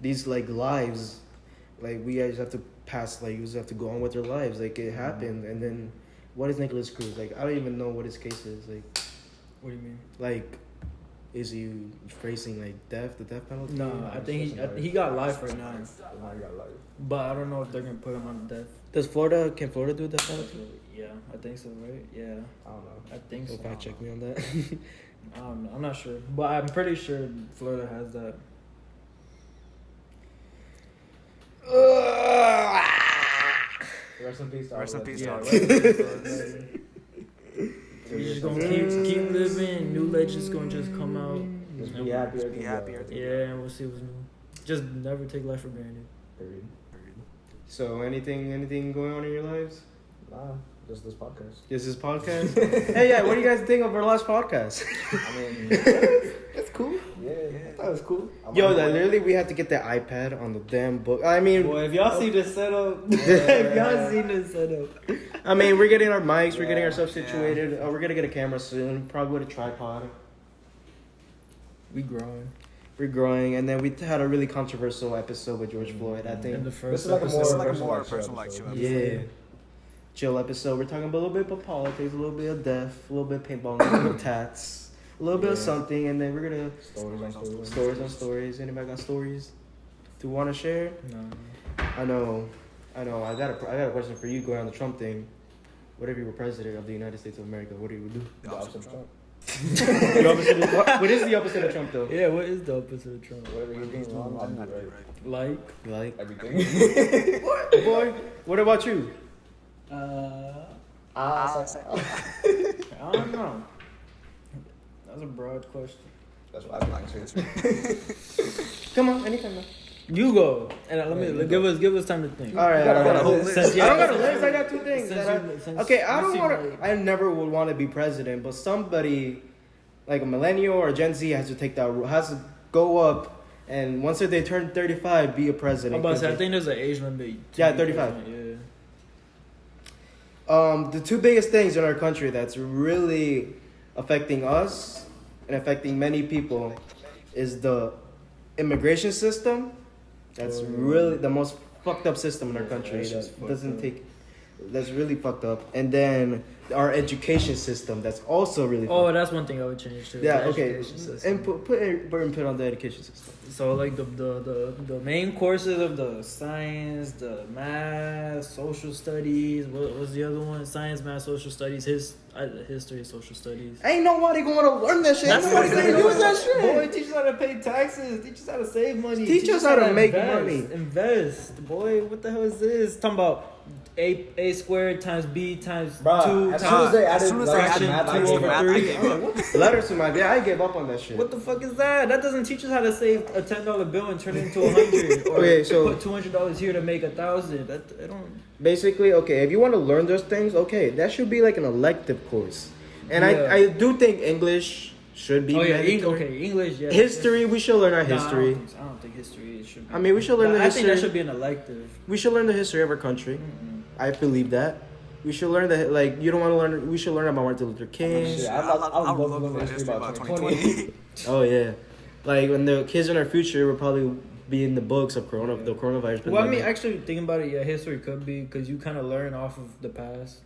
these like lives, like we guys have to pass. Like you just have to go on with their lives. Like it happened, and then what is Nicholas Cruz? Like I don't even know what his case is. Like What do you mean? like. Is he facing like the death penalty? No, I think he got life right now. Now he got life. But I don't know if they're gonna put him on death. Can Florida do death penalty? Yeah, I think so, right? Yeah, I don't know. I think so. Fact check me on that. I don't know. I'm not sure, but I'm pretty sure Florida has that. Rest in peace. Rest in peace, Yeah, dog. We're just gonna keep living. New legends gonna just come out. Just be happy. Just be happy. Yeah, and we'll see what's new. Just never take life for granted. Period. So anything going on in your lives? Nah, just this podcast. Is this podcast? Hey, yeah. What do you guys think of our last podcast? I mean, That's cool. yeah, I thought it was cool. Yo, literally, we had to get the iPad on the damn book. I mean, Boy, if y'all see this setup, if y'all seen this setup, I mean, we're getting our mics, we're getting ourselves situated. We're gonna get a camera soon, probably with a tripod. we growing. We're growing, and then we had a really controversial episode with George Floyd. I In think. the This first is like a episode, This is more like a more personal personal, like, episode. chill Yeah. Chill episode. We're talking about a little bit about politics, a little bit of death, a little bit of paintball, a little bit of tats, a little bit of Yeah. something, and then we're gonna Stories on stories. stories on stories. Anybody got stories to want to share? no. I know. I got a question for you going on the Trump thing. What if you were president of the United States of America? What do you do? The opposite of Trump. The opposite what is the opposite of Trump though? Yeah, what is the opposite of Trump? Whatever you're doing wrong, I'm doing right. Like, Like Everything. boy. What about you? I don't know. That's a broad question. That's what I answer. Come on, anytime. Man. You go, and let me give us time to think. All right. got a whole I list. don't got a list. I got two things. Since Okay, I you don't seem want like- to. I never would want to be president, but somebody, like a millennial or a Gen Z, has to take that. Has to go up, and once they turn 35, be a president. I'm about to say, I 'cause think there's an age limit. Yeah, 35. Yeah. the two biggest things in our country that's really affecting us and affecting many people is the immigration system. That's really the most fucked up system in our country. that's just That fucked doesn't up. take. That's really fucked up. And then our education system. That's also really. Oh, fucked. that's one thing I would change too. Yeah. the Okay. education system. And put input on the education system. So like the main courses of the science, the math, social studies. What was the other one? Science, math, social studies. History, social studies. Ain't nobody going to learn that shit. That's Ain't nobody what going to use that shit. Boy, teach us how to pay taxes. Teach us how to save money. Teach us how to make invest. money. Invest. Boy, what the hell is this? Talking about a squared times b times Bruh, 2 as times soon as they added as soon as letters they to added math, I letters to gave math, up. I gave up. Letters to my. Yeah, I gave up on that shit. What the fuck is that? That doesn't teach us how to save a $10 bill and turn it into 100. Or Okay, so- put $200 here to make 1,000. That I don't. Basically, okay, if you want to learn those things, okay, that should be like an elective course. And Yeah. I do think English should be. Oh yeah, mandatory. English. Yeah. History, we should learn our Nah, history. I don't think history should be. I mean, we should learn the I think that history. should be an elective. We should learn the history of our country. I believe that. We should learn you don't want to learn. We should learn about Martin Luther King. Shit, I would love to learn history about 2020. Oh yeah, like when the kids in our future will probably be in the books of the coronavirus. Well, I mean, pandemic. actually, thinking about it, yeah, history could be because you kind of learn off of the past.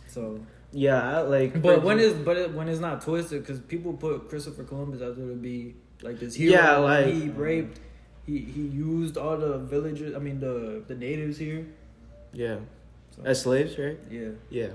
So, yeah, but when it's not twisted, because people put Christopher Columbus as it would be like this hero. Yeah, like- he raped, he used all the villagers. I mean, the natives here. yeah, So, as slaves, right? yeah. Yeah.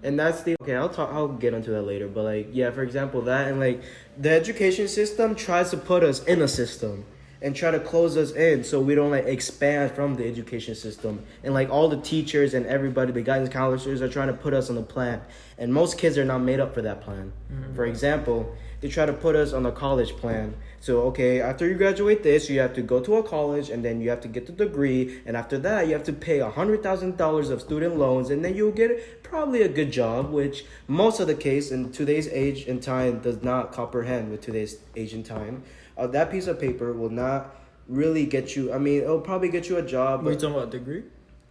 And that's the okay, I'll get into that later, but like yeah, for example, that and like the education system tries to put us in a system and try to close us in so we don't like expand from the education system. And like all the teachers and everybody, the guidance counselors are trying to put us on the plan. And most kids are not made up for that plan. Mm-hmm. For example, they try to put us on the college plan. So, okay, after you graduate this, you have to go to a college and then you have to get the degree. And after that, you have to pay $100,000 of student loans and then you'll get probably a good job, which most of the case in today's age and time does not comprehend with today's age and time. That piece of paper will not really get you, I mean, it'll probably get you a job. What are you But, talking about, degree?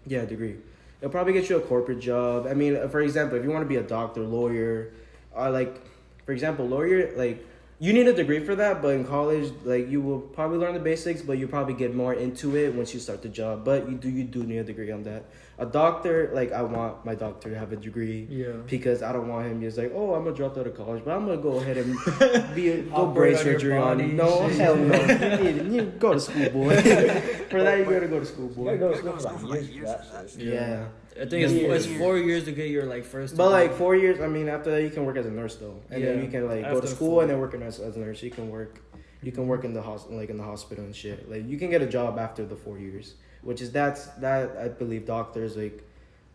yeah, degree. It'll probably get you a corporate job. I mean, for example, if you want to be a doctor, lawyer, for example, lawyer, like, you need a degree for that, but in college, like, you will probably learn the basics, but you probably get more into it once you start the job. But you do need a degree on that. A doctor, like, I want my doctor to have a degree. Yeah. Because I don't want him just like, oh, I'm gonna drop out of college, but I'm gonna go ahead and go brain surgery on you. No, hell no. You need to go to school, boy. For that, you gotta go to school, boy. You gotta go to school for like years for that shit. Yeah. I think it's 4 years to get your like first. But like 4 years, I mean, after that you can work as a nurse though, and then you can like go to After school 4. and then work as a nurse. You can work in the hospital and shit. Like you can get a job after the 4 years, which is that I believe doctors like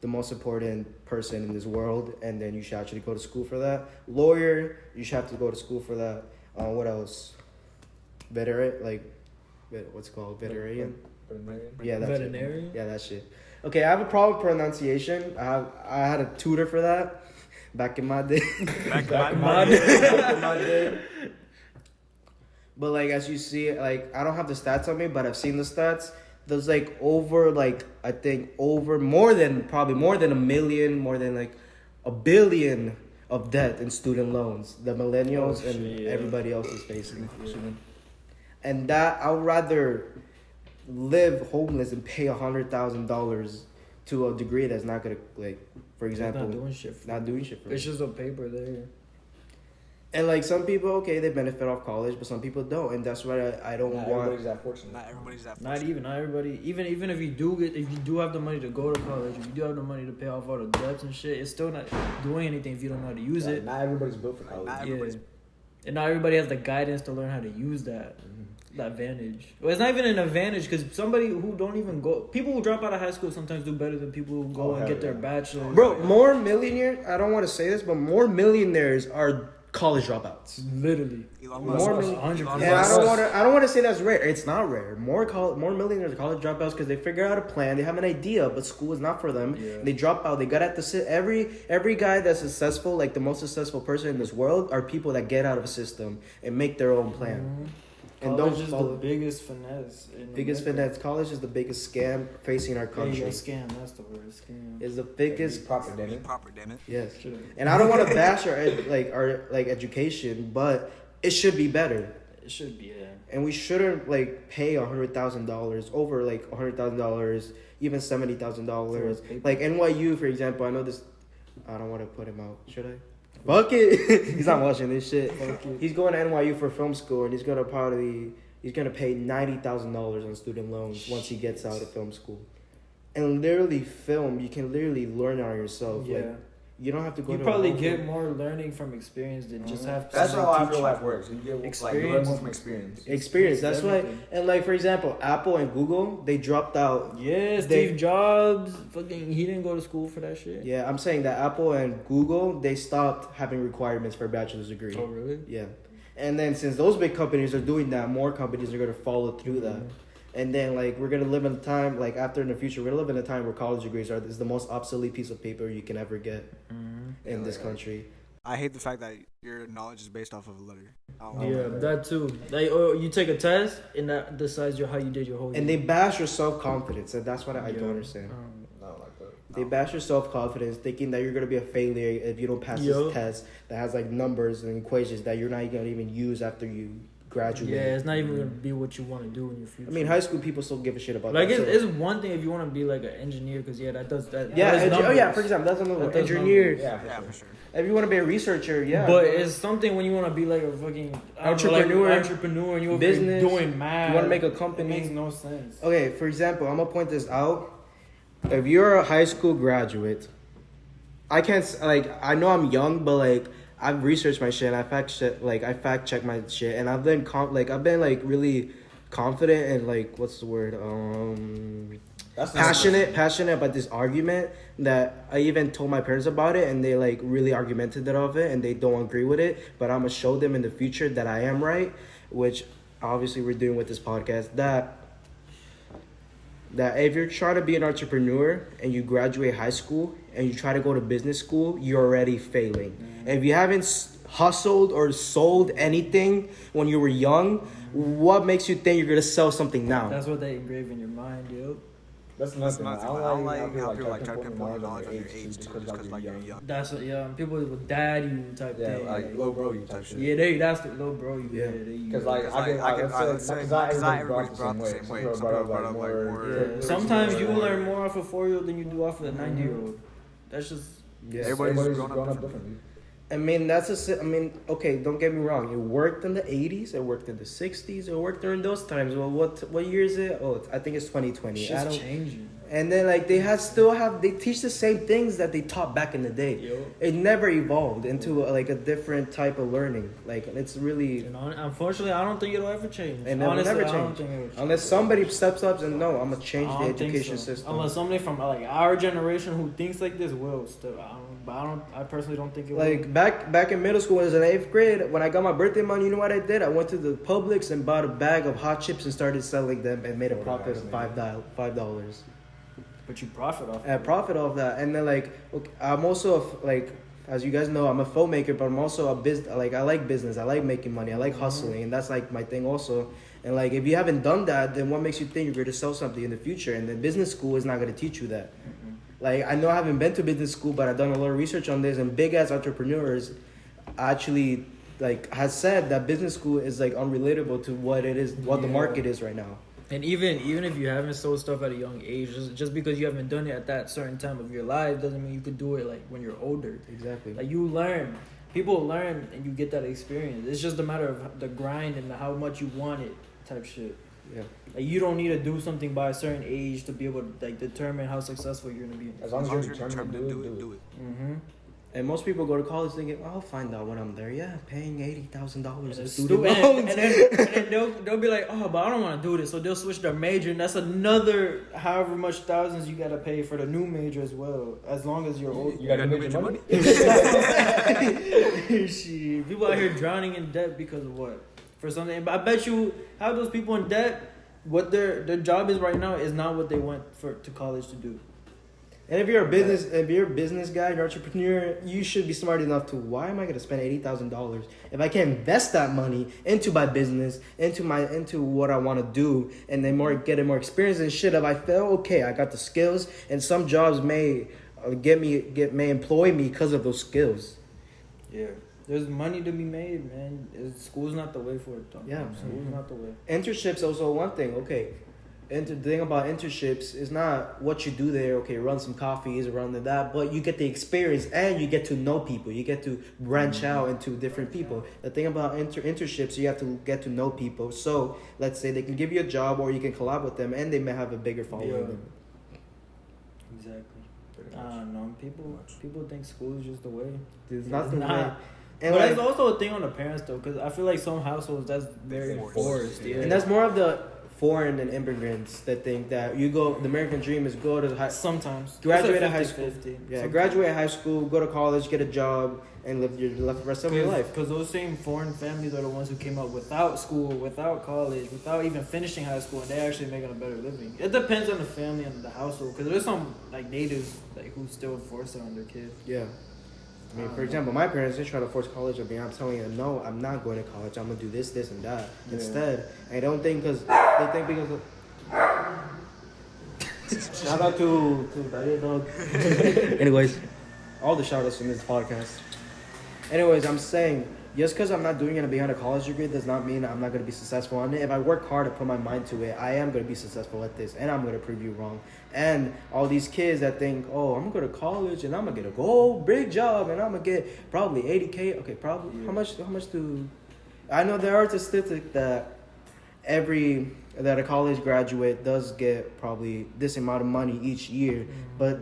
the most important person in this world, and then you should actually go to school for that. Lawyer, you should have to go to school for that. What else? What's it called? Veterinarian. Yeah, that's Veterinarian? it. Yeah, that shit. Okay, I have a problem with pronunciation. I had a tutor for that back in my day. Back in my day. But like as you see, like I don't have the stats on me, but I've seen the stats. There's like over like I think over more than a million, more than like $1 billion of debt in student loans. The millennials everybody else is facing. And that I would rather live homeless and pay $100,000 to a degree that's not gonna like, for example, not doing shit for It's just a paper there. And like some people, okay, they benefit off college, but some people don't, and that's why I don't Not want. everybody's that fortunate. Not everybody's that. Not everybody. Even if you do have the money to go to college, if you do have the money to pay off all the debts and shit, it's still not doing anything if you don't know how to use it. Not everybody's built for college. Not everybody's. And not everybody has the guidance to learn how to use that. That advantage. Well, it's not even an advantage because somebody who don't even go, people who drop out of high school sometimes do better than people who go and get their bachelor's. Bro, more millionaires. I don't want to say this, but more millionaires are college dropouts. Literally. Elon More Musk. million- 100%. And I don't want to say that's rare. It's not rare. More millionaires are college dropouts because they figure out a plan. They have an idea, but school is not for them. Yeah. They drop out. They got at the every guy that's successful, like the most successful person in this world, are people that get out of a system and make their own plan. And College don't is follow. the biggest finesse. Biggest finance. College is the biggest scam facing our country. Yeah, scam. That's the word. Scam. Is the biggest. Proper, damn Be it. proper, damn it. Yes. Should've- And I don't want to bash our education, but it should be better. It should be. Yeah. And we shouldn't like pay $100,000 over like $100,000, even $70,000. For a paper. Like NYU, for example. I know this. I don't want to put him out. Should I? Fuck it. He's not watching this shit. He's going to NYU for film school, and he's gonna pay $90,000 on student loans once he gets out of film school. And literally, film you can literally learn on yourself. Yeah. Like, you don't have to go. You to probably a get more learning from experience than just have. That's someone how I teach feel you. life works. You get like you learn more from experience. experience. That's why. Everything. And like for example, Apple and Google, they dropped out. Yeah, They- Steve Jobs. Fucking, he didn't go to school for that shit. Yeah, I'm saying that Apple and Google, they stopped having requirements for a bachelor's degree. Oh really? Yeah. And then since those big companies are doing that, more companies are going to follow through that. And then like we're going to live in a time, like after in the future, we're going to live in a time where college degrees is the most obsolete piece of paper you can ever get in this country. I hate the fact that your knowledge is based off of a letter. I don't Yeah, like that. that too. Like, you take a test and that decides how you did your whole. And they bash your self-confidence, and that's what I don't Yeah. understand. Not like that. They bash your self-confidence, thinking that you're going to be a failure if you don't pass Yo. this test that has like numbers and equations that you're not going to even use after you graduate. Yeah, it's not even gonna be what you want to do in your future. I mean, high school people still give a shit about like that. it's one thing if you want to be like an engineer, because that does that. Yeah, that does oh yeah, numbers. for example, that's another one. That does Engineer. Yeah, Yeah, for sure. If you want to be a researcher, yeah. But it's something when you want to be like a fucking Entrepreneur. entrepreneur, and you're Business. doing math. You wanna make a It company. makes no sense. Okay, for example, I'm gonna point this out. If you're a high school graduate, I can't I know I'm young, but like I've researched my shit. And I fact check my shit, and I've been really confident and like what's the word That's passionate about this argument that I even told my parents about it, and they like really argumented of it, and they don't agree with it. But I'm gonna show them in the future that I am right, which obviously we're doing with this podcast. That if you're trying to be an entrepreneur and you graduate high school and you try to go to business school, you're already failing. And if you haven't hustled or sold anything when you were young, what makes you think you're gonna sell something now? That's what they engrave in your mind, yo. That's That's nothing. nothing. I I don't like how people try try to pinpoint pinpoint your knowledge on your age just too, just because like you're young. That's what, yeah. People with dad you type Yeah, thing. like little bro, you type shit. Yeah, that's the little bro you. Yeah. Because like Let's say not not everybody's brought the same way. Some people brought up like more. Yeah, sometimes you learn more off a 4-year-old than you do off of a 90-year-old. That's just. Yeah. Everybody's grown up differently. I mean, okay, don't get me wrong. It worked in the 80s, it worked in the 60s, it worked during those times. Well, what year is it? Oh, I think it's 2020. Shit's changing. And then, like, they teach the same things that they taught back in the day. Yo. It never evolved into, like, a different type of learning. Like, it's really... Unfortunately, I don't think it'll ever change. And it will never change. Unless somebody steps up and, no, I'm going to change the education system. Unless somebody from, like, our generation who thinks like this will still. I personally don't think it will. Like, back in middle school, when I was in 8th grade, when I got my birthday money, you know what I did? I went to the Publix and bought a bag of hot chips and started selling them and made a profit of $5. But you profit off. I profit off that, and then like I'm also like, as you guys know, I'm a filmmaker, but I'm also a business. Like, I like business, I like making money, I like hustling, and that's like my thing also. And like, if you haven't done that, then what makes you think you're going to sell something in the future? And then business school is not going to teach you that. Like, I know I haven't been to business school, but I've done a lot of research on this, and big ass entrepreneurs actually like has said that business school is like unrelatable to what it is, what the market is right now. And even if you haven't sold stuff at a young age, just because you haven't done it at that certain time of your life doesn't mean you could do it like when you're older. Exactly. Like, people learn and you get that experience. It's just a matter of the grind and how much you want it type shit. Yeah. Like, you don't need to do something by a certain age to be able to like determine how successful you're gonna be. As long as you're determined to do it. Mm-hmm. And most people go to college thinking, oh, I'll find out when I'm there. Yeah, paying $80,000 in It's student stupid. loans. And then they'll be like, oh, but I don't want to do this. So they'll switch their major, and that's another however much thousands you got to pay for the new major as well, as long as you're old. You got major money? Shit. People out here drowning in debt because of what? For something. But I bet you, how those people in debt, what their job is right now is not what they went to college to do. And if you're a business guy, you're an entrepreneur, you should be smart enough to, why am I going to spend $80,000 if I can invest that money into my business, into what I want to do, and then get more experience and shit. If I fail, okay, I got the skills, and some jobs may employ me because of those skills. Yeah. There's money to be made, man. School's not the way for it, though. Yeah. School's not the way. Internships also one thing, okay. The thing about internships is not what you do there, okay, run some coffees, run that, but you get the experience and you get to know people. You get to branch out into different people. The thing about internships, you have to get to know people. So let's say they can give you a job or you can collab with them and they may have a bigger following. Yeah. Exactly. I don't know. People think school is just the way. It's not the way. And but it's also a thing on the parents, though, because I feel like some households, that's very forced. Yeah. And that's more of the foreign and immigrants that think that the American dream is go to graduate high school. 50. Yeah, sometimes. Graduate high school, go to college, get a job, and live the rest of your life. Because those same foreign families are the ones who came up without school, without college, without even finishing high school, and they're actually making a better living. It depends on the family and the household, because there's some like natives like who still force it on their kids. Yeah. I mean, for example, my parents, they try to force college on me. I'm telling them, no, I'm not going to college. I'm going to do this, and that. Yeah. Instead, I don't think because of... Shout out to that dog. Anyways, all the shout outs from this podcast. Anyways, I'm saying, just because I'm not doing it behind a college degree does not mean I'm not going to be successful on it. If I work hard and put my mind to it, I am going to be successful at this, and I'm going to prove you wrong. And all these kids that think, oh, I'm going to go to college, and I'm going to get a big job, and I'm going to get probably $80K. Okay, probably. Yeah. How much do... I know there are statistics that a college graduate does get probably this amount of money each year, but...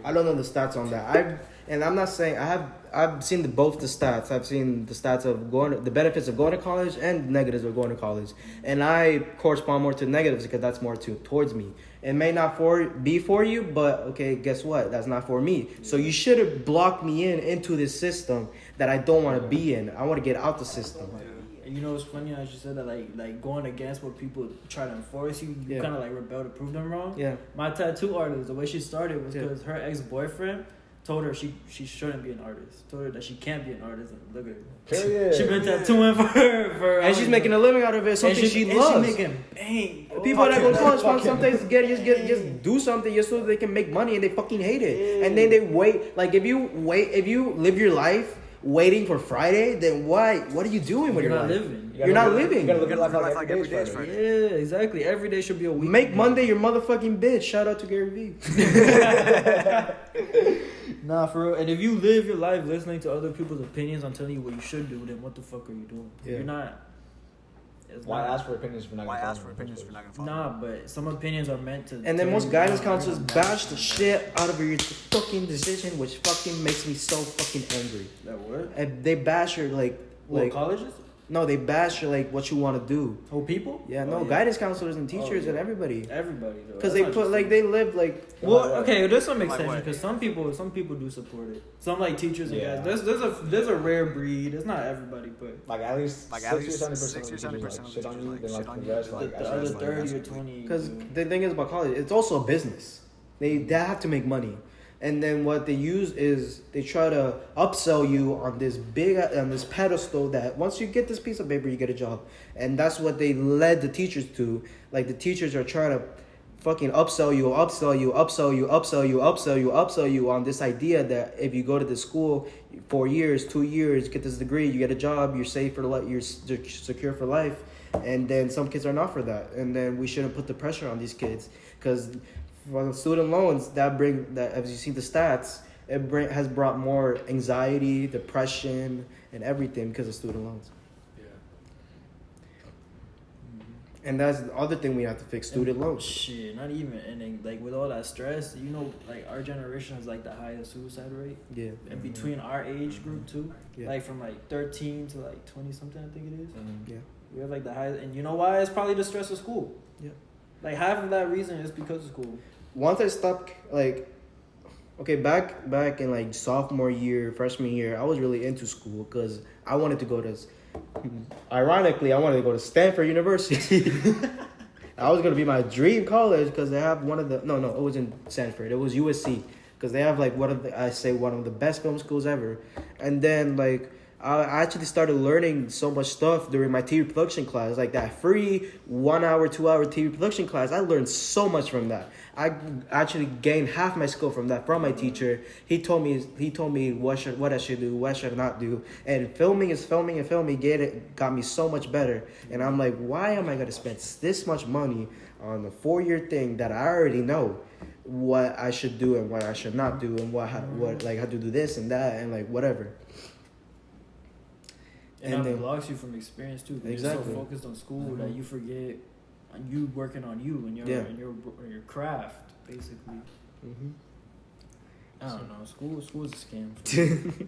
I don't know the stats on that. And I'm not saying I've seen both the stats. I've seen the stats of the benefits of going to college and negatives of going to college. And I correspond more to negatives because that's more towards me. It may not be for you, but okay, guess what? That's not for me. So you should have blocked me into this system that I don't want to be in. I want to get out the system. You know, it's funny how you said that, like going against what people try to enforce you kind of like rebel to prove them wrong. Yeah. My tattoo artist, the way she started was because her ex-boyfriend told her she shouldn't be an artist. Told her that she can't be an artist. And look at her. Period. She been tattooing for And she's making a living out of it. Something she loves. And she making bang. People that go to college sometimes just do something just so they can make money, and they fucking hate it. Yeah. And then they wait. Like if you live your life waiting for Friday, then why? What are you doing with You're your not life? living. You're not living. You gotta look at life like every day is Friday. Friday. Yeah, exactly. Every day should be a week. Make Monday your motherfucking bitch. Shout out to Gary Vee. Nah, for real. And if you live your life listening to other people's opinions on telling you what you should do, then what the fuck are you doing? Yeah. You're not. Why ask for opinions if you're not Why gonna ask follow for them? opinions if you're not gonna follow? Nah, but some opinions are meant to. And then tell most you guidance what- counselors bash the shit out of your fucking decision, which fucking makes me so fucking angry. That what? And they bash your like colleges? no, they bash your like what you want to do. Oh, people? Yeah, no, Oh, guidance counselors and teachers yeah. and everybody. Everybody though. Because That's they not put just like them. they live like Well, okay, there's some Like exceptions what? because some people do support it. Some like teachers and Yeah. guys. There's a rare breed. It's not everybody, but Like at least Like, 60 at or least 70% 60 or of the 70% teachers of shit the on teachers, you, like, then shit like on the you. rest the, like the actually other like, 30 or that's- 20. because do. the thing is about college, it's also a business. They have to make money, and then what they use is they try to upsell you on this pedestal that once you get this piece of paper, you get a job, and that's what they led the teachers to. Like the teachers are trying to fucking upsell you on this idea that if you go to the school 4 years, 2 years, get this degree, you get a job, you're safe for life, you're secure for life. And then some kids are not for that, and then we shouldn't put the pressure on these kids because for student loans that as you see the stats, has brought more anxiety, depression, and everything because of student loans. And that's the other thing we have to fix: student loans. Shit, not even. And then, like with all that stress, you know, like our generation has like the highest suicide rate. Yeah. And between our age group too, Yeah. like from like 13 to like 20 something, I think it is. Yeah. We have like the highest, and you know why? It's probably the stress of school. Yeah. Like half of that reason is because of school. Once I stopped, like, okay, back in like sophomore year, freshman year, I was really into school because I wanted to go to. Ironically, I wanted to go to Stanford University. I was gonna be my dream college because they have one of the no, it wasn't Stanford. It was USC because they have like one of the best film schools ever. And then like I actually started learning so much stuff during my TV production class, like that free 1 hour, 2 hour TV production class. I learned so much from that. I actually gained half my skill from that from my teacher. He told me what I should do, what I should not do. And filming got me so much better. And I'm like, why am I gonna spend this much money on a 4-year thing that I already know what I should do and what I should not do and what like how to do this and that and like whatever. And And that then- blocks you from experience too. You're Exactly. so focused on school that you forget on you working on you and your Yeah. and your craft basically. Mm-hmm. I don't know. School is a scam. For me.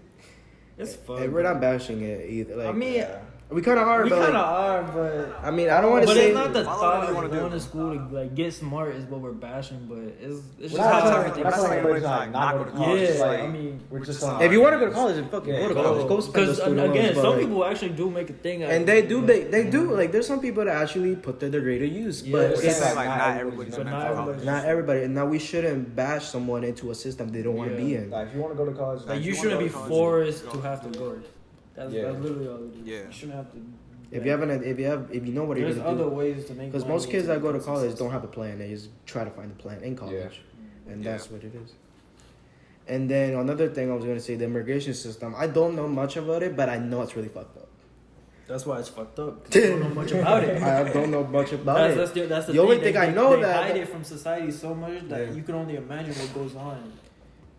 It's fun. And we're not bashing it either. Like, I mean, we kind of are. we but, kind of like, are, but I mean, I don't want to but say. it's not the Follow thought what you of wanna going do. to school to like get smart is what we're bashing, but it's We're just not how telling- everything. we're not That's telling like anybody to everybody's not go to like, college. yeah, It's like, I mean, we're just not- telling If you want to go to college, then fucking Yeah, go to go. college. Go spend the because student again, loans, but, some like, people actually do make a thing out and of they it, do you know? they do like there's some people that actually put their degree to use, Yeah, but it's it's like, not not everybody's everybody's but meant not for college. everybody's- not everybody. And now we shouldn't bash someone into a system they don't want to Yeah. be in. Like, if you want to go to college, Like If you you shouldn't wanna be go to college, forced go. to have to go. That's Yeah. literally all it is. Yeah. You shouldn't have to. If you know what you're There's gonna other do, ways to make. because money most kids that go to be college successful. don't have a plan. They just try to find a plan in college, and Yeah. that's what it is. And then another thing I was gonna say, the immigration system. I don't know much about it, but I know it's really fucked up. That's why it's fucked up. 'Cause you don't know much about it. I don't know much about it. That's the The only thing. thing I know they that- hide it from society so much that Yeah. you can only imagine what goes on.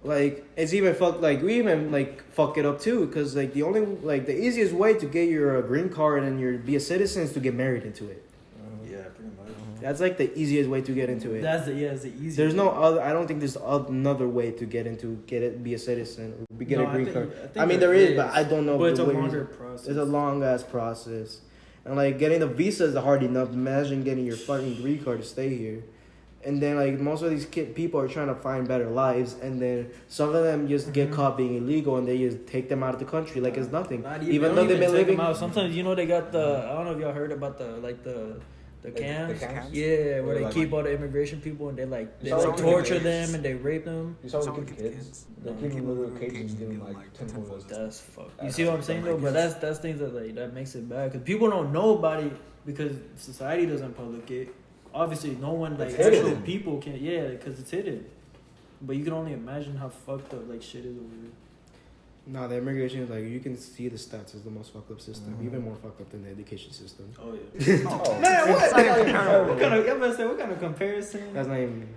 Like it's even we even like fuck it up too, because like the easiest way to get your green card and be a citizen is to get married into it. Yeah, pretty much. That's like the easiest way to get into it. It's the easiest. There's no other. I don't think there's another way to be a citizen, or get No, a green I card. think I mean, there is, but I don't know. But it's a the ways. longer process. It's a long ass process, and like getting the visa is hard enough. Imagine getting your fucking green card to stay here, and then like most of these people are trying to find better lives, and then some of them just get caught being illegal, and they just take them out of the country like it's nothing. Not Even they though don't they've been take 'em living. out. Sometimes they got the. I don't know if y'all heard about the The Like, camps? the camps? Yeah, where Where they like- keep all the immigration people and they You saw the torture kids. them and they rape them. You saw Some the kids? They keep them in little cages and give them like 10 bullets. That's fucked. You That's see what I'm fucked saying up, though? like, But that's things that like that makes it bad because people don't know about it because society doesn't public it. Obviously, no one like It's hidden. actual people can. Yeah, because it's hidden. But you can only imagine how fucked up like shit is over there. No, the immigration is like you can see the stats is the most fucked up system, even more fucked up than the education system. Oh yeah. Oh, Man, what? It's not even comparable. What kind of? I'm gonna say what kind of comparison? That's not even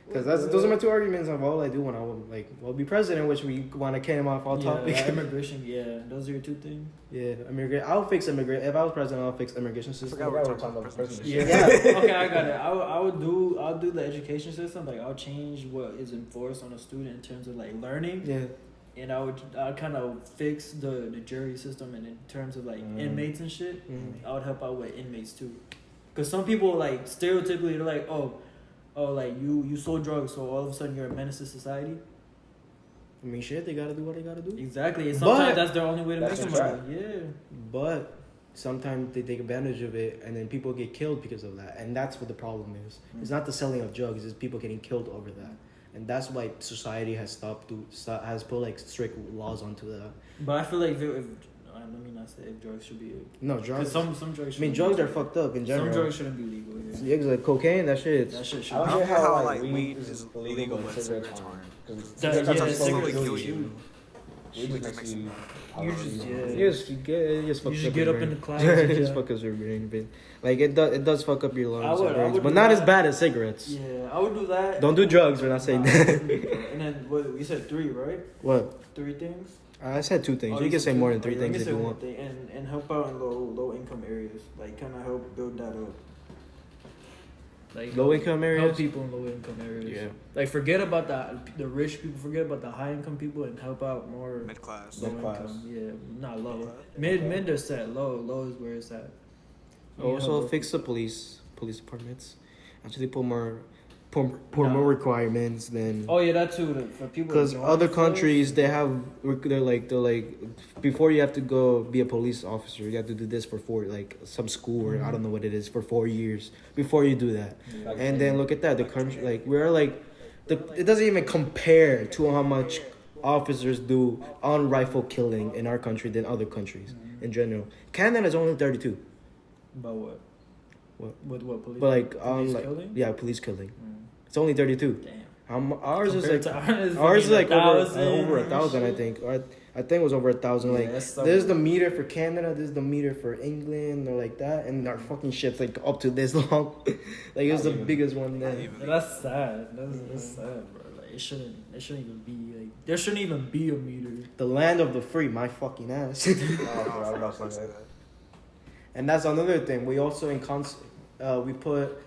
because those are my two arguments of what will I do when I will be president, which we want to came off all topic. Immigration. Yeah, those are your two things. Yeah, I'll fix immigration. If I was president, I'll fix immigration system. Forgot we're we're talking about the president. Yeah. Okay, I got it. I'll do the education system. Like I'll change what is enforced on a student in terms of like learning. Yeah, And I'll kind of fix the jury system and in terms of like inmates and shit. I would help out with inmates too, because some people like stereotypically they're like, oh, like you sold drugs, so all of a sudden you're a menace to society. I mean, shit, they gotta do what they gotta do. Exactly. And sometimes But- that's their only way to make That's some the money. trap. Yeah. But sometimes they take advantage of it, and then people get killed because of that. And that's what the problem is. It's not the selling of drugs; it's people getting killed over that. And that's why society has has put like strict laws onto that. But I feel like if let me not say if drugs should be. No drugs. Some drugs. I mean, drugs are fucked up in general. Some drugs shouldn't be legal. Yeah. Yeah, 'cause, like cocaine, that shit. That shit should. I I don't don't get get how like weed weed is is illegal, illegal but but cigarettes cigarettes aren't. That- Because yeah, cigarettes slowly kill kill you. you. Weed just makes you. You just You just fucks just up get your up in brain. the clouds. It and just yeah. fuck up your brain, but like it does fuck up your lungs, I would- and I brains, would but do not as that. bad as cigarettes. Yeah, I would do that. Don't do drugs. We're not saying Nah, that. I wouldn't do that. And then what we said 3, right? What? 3 things. I said 2 things. Oh, You can said say more 2? than 3 Okay, let me things if say you one want. thing. And help out in low income areas, like kind of help build that up. Like Low income help areas. people in low income areas. Yeah. Like forget about the rich people, forget about the high income people, and help out more Mid class. low Mid-class. income. Yeah, not low. Mid is set. Low is where it's at. Also, Yeah, fix the police departments. Actually, put more Nah. more requirements than. Oh yeah, that too. For people. Because that other join countries, first. they're like before you have to go be a police officer, you have to do this for 4 like some school or I don't know what it is for 4 years before you do that. Like, And then look at that, the country like we're like, it doesn't even compare to how much officers do on rifle killing in our country than other countries in general. Canada is only 32, About what? What? With what police? but like police like killing? police killing. It's only 32. Damn. Ours is Compared like to ours is like over 1,000 1,000, I think. Or I think it was over 1,000. Yeah, Like that's so this is the weird. meter for Canada, this is the meter for England, or like that, and our fucking shit's like up to this long. Like it's the biggest one there. Yeah, that's sad. That's sad, bro. Like it shouldn't even be like there shouldn't even be a meter. The land of the free, my fucking ass. Oh, I forgot about something like that. And that's another thing. We also we put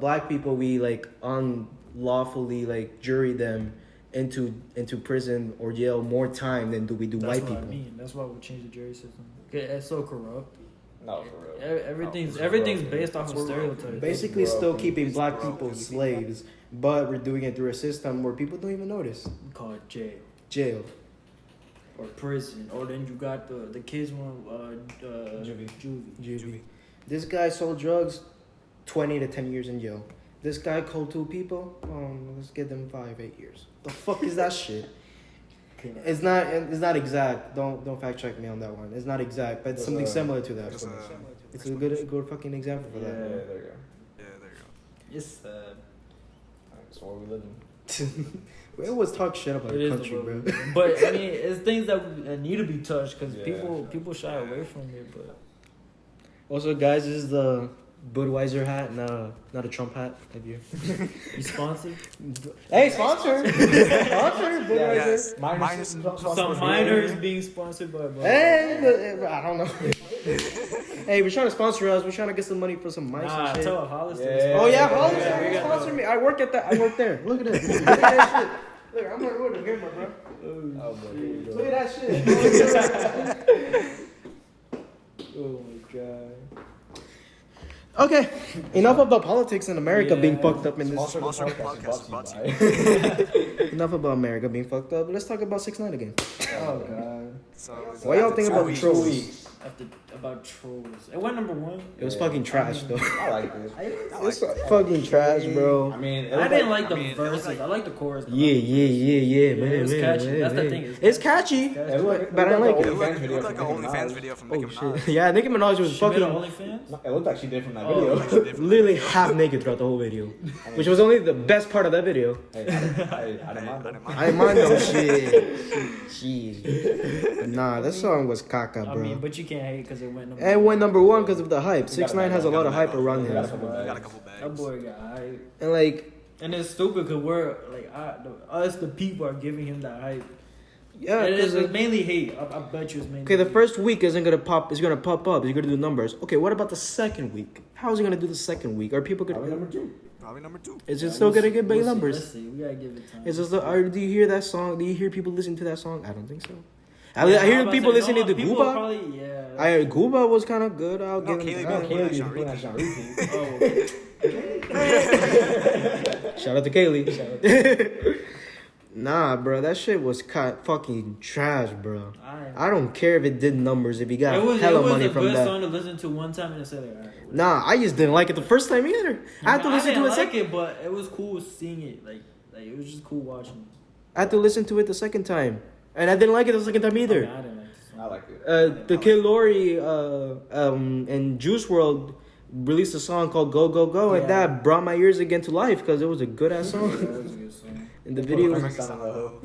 black people. We like unlawfully like jury them into prison or jail more time than do we do That's white what people. I mean. That's why we changed the jury system. It's so corrupt. No, for real. Everything's based off of stereotypes. Basically, Bro, still okay. keeping black people slaves, but we're doing it through a system where people don't even notice. We call it jail Jail. or prison, or then you got the kids one Juvie. Juvie. This guy sold drugs, 20 to 10 years in jail. This guy killed 2 people. Let's give them 5-8 years. The fuck is that shit? It's not exact. Don't fact check me on that one. It's not exact, but it's something similar to that. Just, It's a good fucking example for Yeah, that. there you go. Yeah, there you go. It's sad. That's where we live in. We always talk shit about It the is country, the bro. world. But I mean, it's things that need to be touched because Yeah. people shy away from it. But Also, guys, this is the Budweiser hat, not a Trump hat. Have you? you sponsored Hey, sponsor! Sponsor, Budweiser. Yes. Minus some minors being sponsored by. Hey, I don't know. Hey, we're trying to sponsor us. We're trying to get some money for some mice Nah, and shit. tell Hollis. Yeah. Oh yeah, Hollis, Yeah, we got sponsor the- me. I work at that. I work there. Look at this. Look at that shit. Look, I'm not rude here, my bro. Oh, boy, here we go. Look at that shit. Oh my god. Okay, enough about politics in America being Yeah. fucked up in this. Small Circle Small Circle Podcast is brought Podcast to you by. Enough about America being fucked up. Let's talk about 6ix9ine again. Oh god. So Why y'all think about the weeks. trolls? After about trolls. It went number 1. It was fucking trash though. I like this. It's fucking trash, bro. I mean, I didn't like the verses. I like the chorus. Yeah, man. It was catchy. That's the thing. It's catchy, but I don't like It it. looked like an OnlyFans video from Nicki Oh Minaj. shit. Yeah, Nicki Minaj was She made fucking OnlyFans? It looked like she did from that Oh. video. literally half naked throughout the whole video, which was only the best part of that video. Hey, I didn't mind. I didn't mind no shit. Jeez. But nah, that song was caca, I bro. mean, but you can't hate because it went number And 1. went number 1 because of the hype. 6ix9ine has a lot of hype around Got a him, couple Got a bags. couple bags. That boy got hype. and like, And it's stupid because we're like, us, the people, are giving him that hype. yeah, And because it's mainly hate. I bet you it's mainly okay, the hate. first week isn't gonna pop. It's gonna pop up. It's gonna do numbers. Okay, what about the second week? How is he gonna do the second week? Are people Probably gonna? number 2. Probably number 2. Is it still gonna get big We'll see, numbers? Let's see. We gotta give it time. Is this do you hear that song? Do you hear people listening to that song? I don't think so. I Yeah, hear about people to say, listening to people Gooba. Probably, yeah. I heard Gooba was kind of good. I'll No, give him Kaylee that. B. Putting that shit on repeat. Oh, Shout out to Kaylee. Nah, bro, that shit was fucking trash, bro. I don't care if it did numbers. If you got it was hella money a from good that. song to listen to one time and say like, all right. Nah, I just didn't like it the first time either. I had to listen to didn't it like second. it, but it was cool seeing it. Like it was just cool watching it. I had to listen to it the second time, and I didn't like it the second time either. I mean, I didn't like the song. I like it. The Kid Lori and Juice WRLD released a song called "Go Go Go," and Yeah. that brought my ears again to life because it was a good ass Yeah, song. that was a good song. And the video, Video.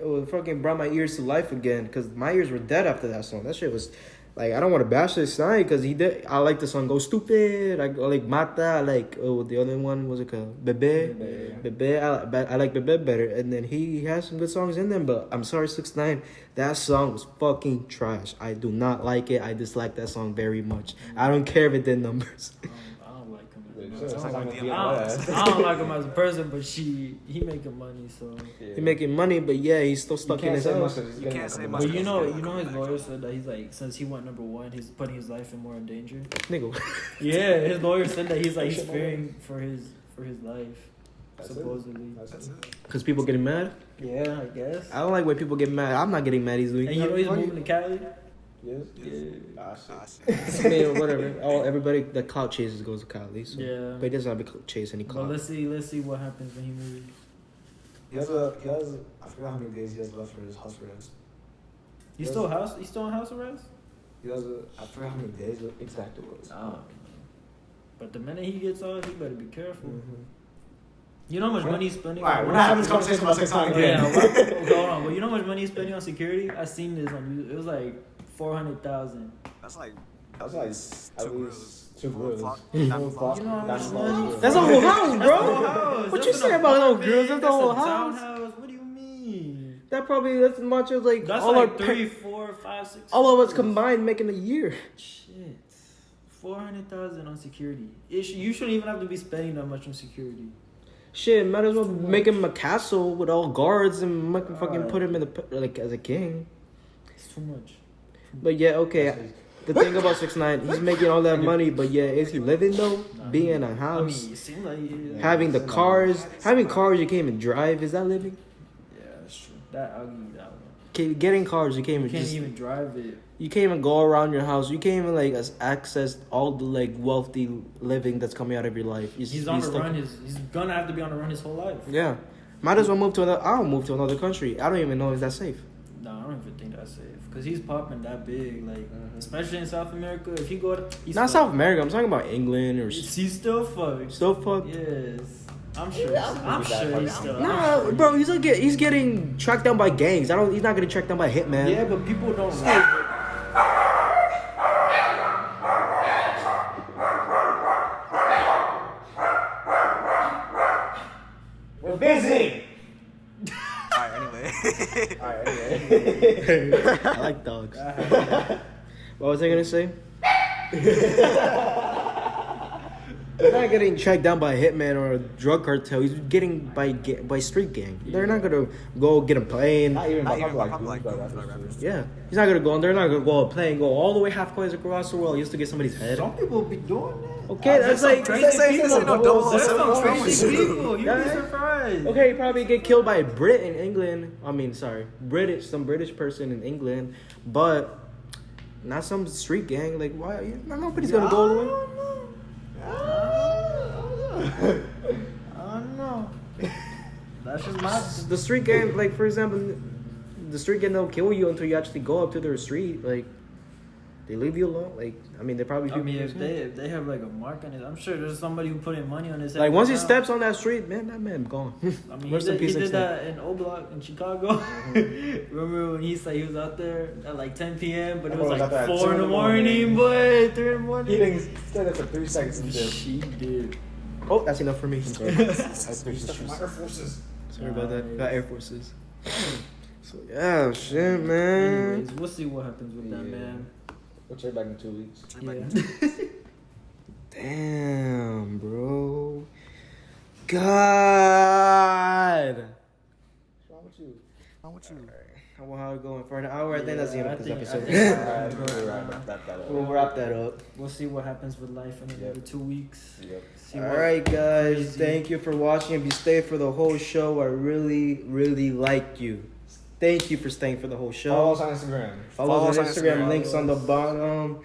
it was fucking brought my ears to life again because my ears were dead after that song. That shit was like, I don't want to bash this guy because he did. I like the song "Go Stupid." I like Mata. I like the other one was it called Bebe. Bebe. I like Bebe better. And then he has some good songs in them. But I'm sorry, 6ix9ine. That song was fucking trash. I do not like it. I dislike that song very much. I don't care if it did numbers. I don't like him. I I don't like him as a person, but he making money, so. He making money, but yeah, he's still stuck in his house. You can't say much. But you know his lawyer said that he's like, since he went number 1, he's putting his life in more danger. Nigga. Yeah, his lawyer said that he's fearing for his life, supposedly. That's it. Because people getting mad. Yeah, I guess. I don't like when people get mad. I'm not getting mad easily. And you know he's moving to Cali. Yes. Yeah. I mean, whatever. Everybody that clout chases goes to Cali. So. Yeah. But he doesn't have to chase any But clout. let's see what happens when he moves. He has I forgot how many days he has left for his house arrest. He's still on house arrest? I forgot how many days exactly it was. Oh. But the minute he gets off, he better be careful. Mm-hmm. You know how much money he's spending? Alright, we're not having this conversation about 6ix9ine again. Yeah, hold on. But you know how much money he's spending on security? I seen this on YouTube. It was like 400,000. That's like That was like at two least 2 grills. You know how much money? That's a whole house, bro. House. What That's you an say about no apartment. girls? That's the That's whole a house. townhouse. What do you mean? That's as much as like That's all like our 3, 4, 5, 6. all of us combined making a year. Shit. 400,000 on security. You shouldn't even have to be spending that much on security. Shit, might as well make him a castle with all guards and fucking put him in the as a king. It's too much. But yeah, okay. The thing about 6ix9ine, he's making all that money, but yeah, is he living though? Being in a I house, mean, it seems like he is. having the cars, having cars you can't even drive. Is that living? Yeah, that's true. I'll give you that one. Okay, getting cars you can't You even can't even drive it. you can't even go around your house. You can't even like access all the like wealthy living that's coming out of your life. He's on the run. He's gonna have to be on the run his whole life. Yeah, might as well move to another. I'll move to another country. I don't even know if that's safe. No, I don't even think that's safe. Cause he's popping that big, like especially in South America. If he go to Not South America. I'm talking about England or he's still fucked. still fucked. Yes, I'm sure. I'm sure he's still. Nah, bro, he's getting tracked down by gangs. He's not getting tracked down by hitman. Yeah, but people don't. We're busy. alright. Anyway, I like dogs. What was I gonna say? He's not getting tracked down by a hitman or a drug cartel. He's getting by street gang. They're not gonna go get a plane. Not even not by even by couple like like rappers. Yeah, he's not gonna go. They're not gonna go on a plane, go all the way halfway across the world just to get somebody's head. Some people be doing that. Okay, that's like This ain't no double There's seven some crazy films. people. You'd be Yeah. surprised. okay. You probably get killed by a Brit in England. I mean, sorry, some British person in England, but Not some street gang. Like, why? Nobody's gonna go all the way. I don't know. That's just my. The street gang, like, for example, the street gang don't kill you until you actually go up to their street. Like, they leave you alone. Like, I mean, they probably. I mean, if they have like a mark on it, I'm sure there's somebody who put in money on his head. Like, once he steps on that street, man, that man gone. I mean, he did that in O Block in Chicago. Remember when he said he was out there at like 10 p.m., but it was like 4 in the morning, boy, 3 in the morning. He didn't stay there for 3 seconds and did. She did. Oh, that's enough for me. Sorry. My Air Forces. Sorry about that. Got Air Forces. So yeah, shit, man. Anyways, we'll see what happens with that, man. We'll check back in 2 weeks. Yeah. Damn, bro. God. What's wrong with you? How about you? How are we going for an hour? I think that's the end of this episode. We'll We'll wrap that up. We'll see what happens with life in another 2 weeks. Yep. See All what- right, guys. crazy. Thank you for watching. If you stayed for the whole show, I really, really like you. Thank you for staying for the whole show. Follow us on Instagram. Follow us on us on Instagram. Instagram. Links on the bottom.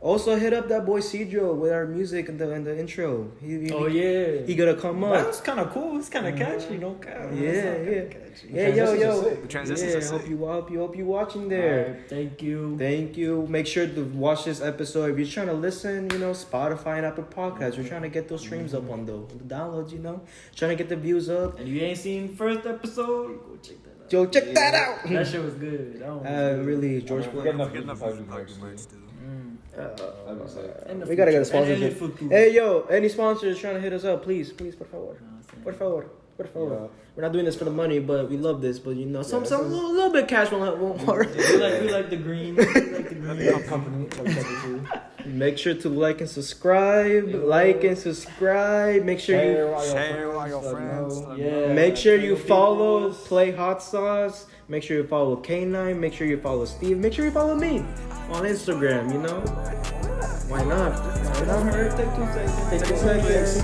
Also, hit up that boy Cedro with our music in the intro. Oh yeah. He gonna come That up. was kind of cool. It's kind of catchy. No cap. Yeah. The Yo. transitions are sick. The transitions are Hope you watching There. there. Thank you. Thank you. Make sure to watch this episode. If you're trying to listen, Spotify and Apple Podcasts, we're trying to get those streams up on the downloads, Trying to get the views up. And you ain't seen first episode? Go check that out. Yo, check that out. That shit was good. That one was good. Really, George We're Floyd. getting enough Good enough views for for merch, merch, too. That'd be sick. In the We gotta get a future. And in sponsorship. the futuro. Hey, yo, any sponsors trying to hit us up, please, por favor. Por favor. Yeah. We're not doing this for the money, but we love this. But some this is- little bit of cash won't work. We like the green. We like the green. Company. Make sure to like and subscribe. Make sure you Share with all your friends. Yeah. make sure you Tell your follow peoples. Play Hot Sauce. Make sure you follow K9. Make sure you follow Steve. Make sure you follow me on Instagram. Why not? Why not? Take 2 seconds. Take 2 seconds.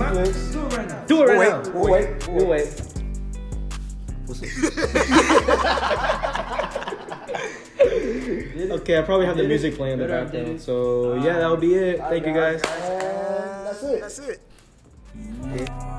Do it right now. Do it right Wait, now. we'll wait. We'll see. Okay, I probably have the music playing in the background. So yeah, that'll be it. Thank you guys. And that's it. That's it. Yeah.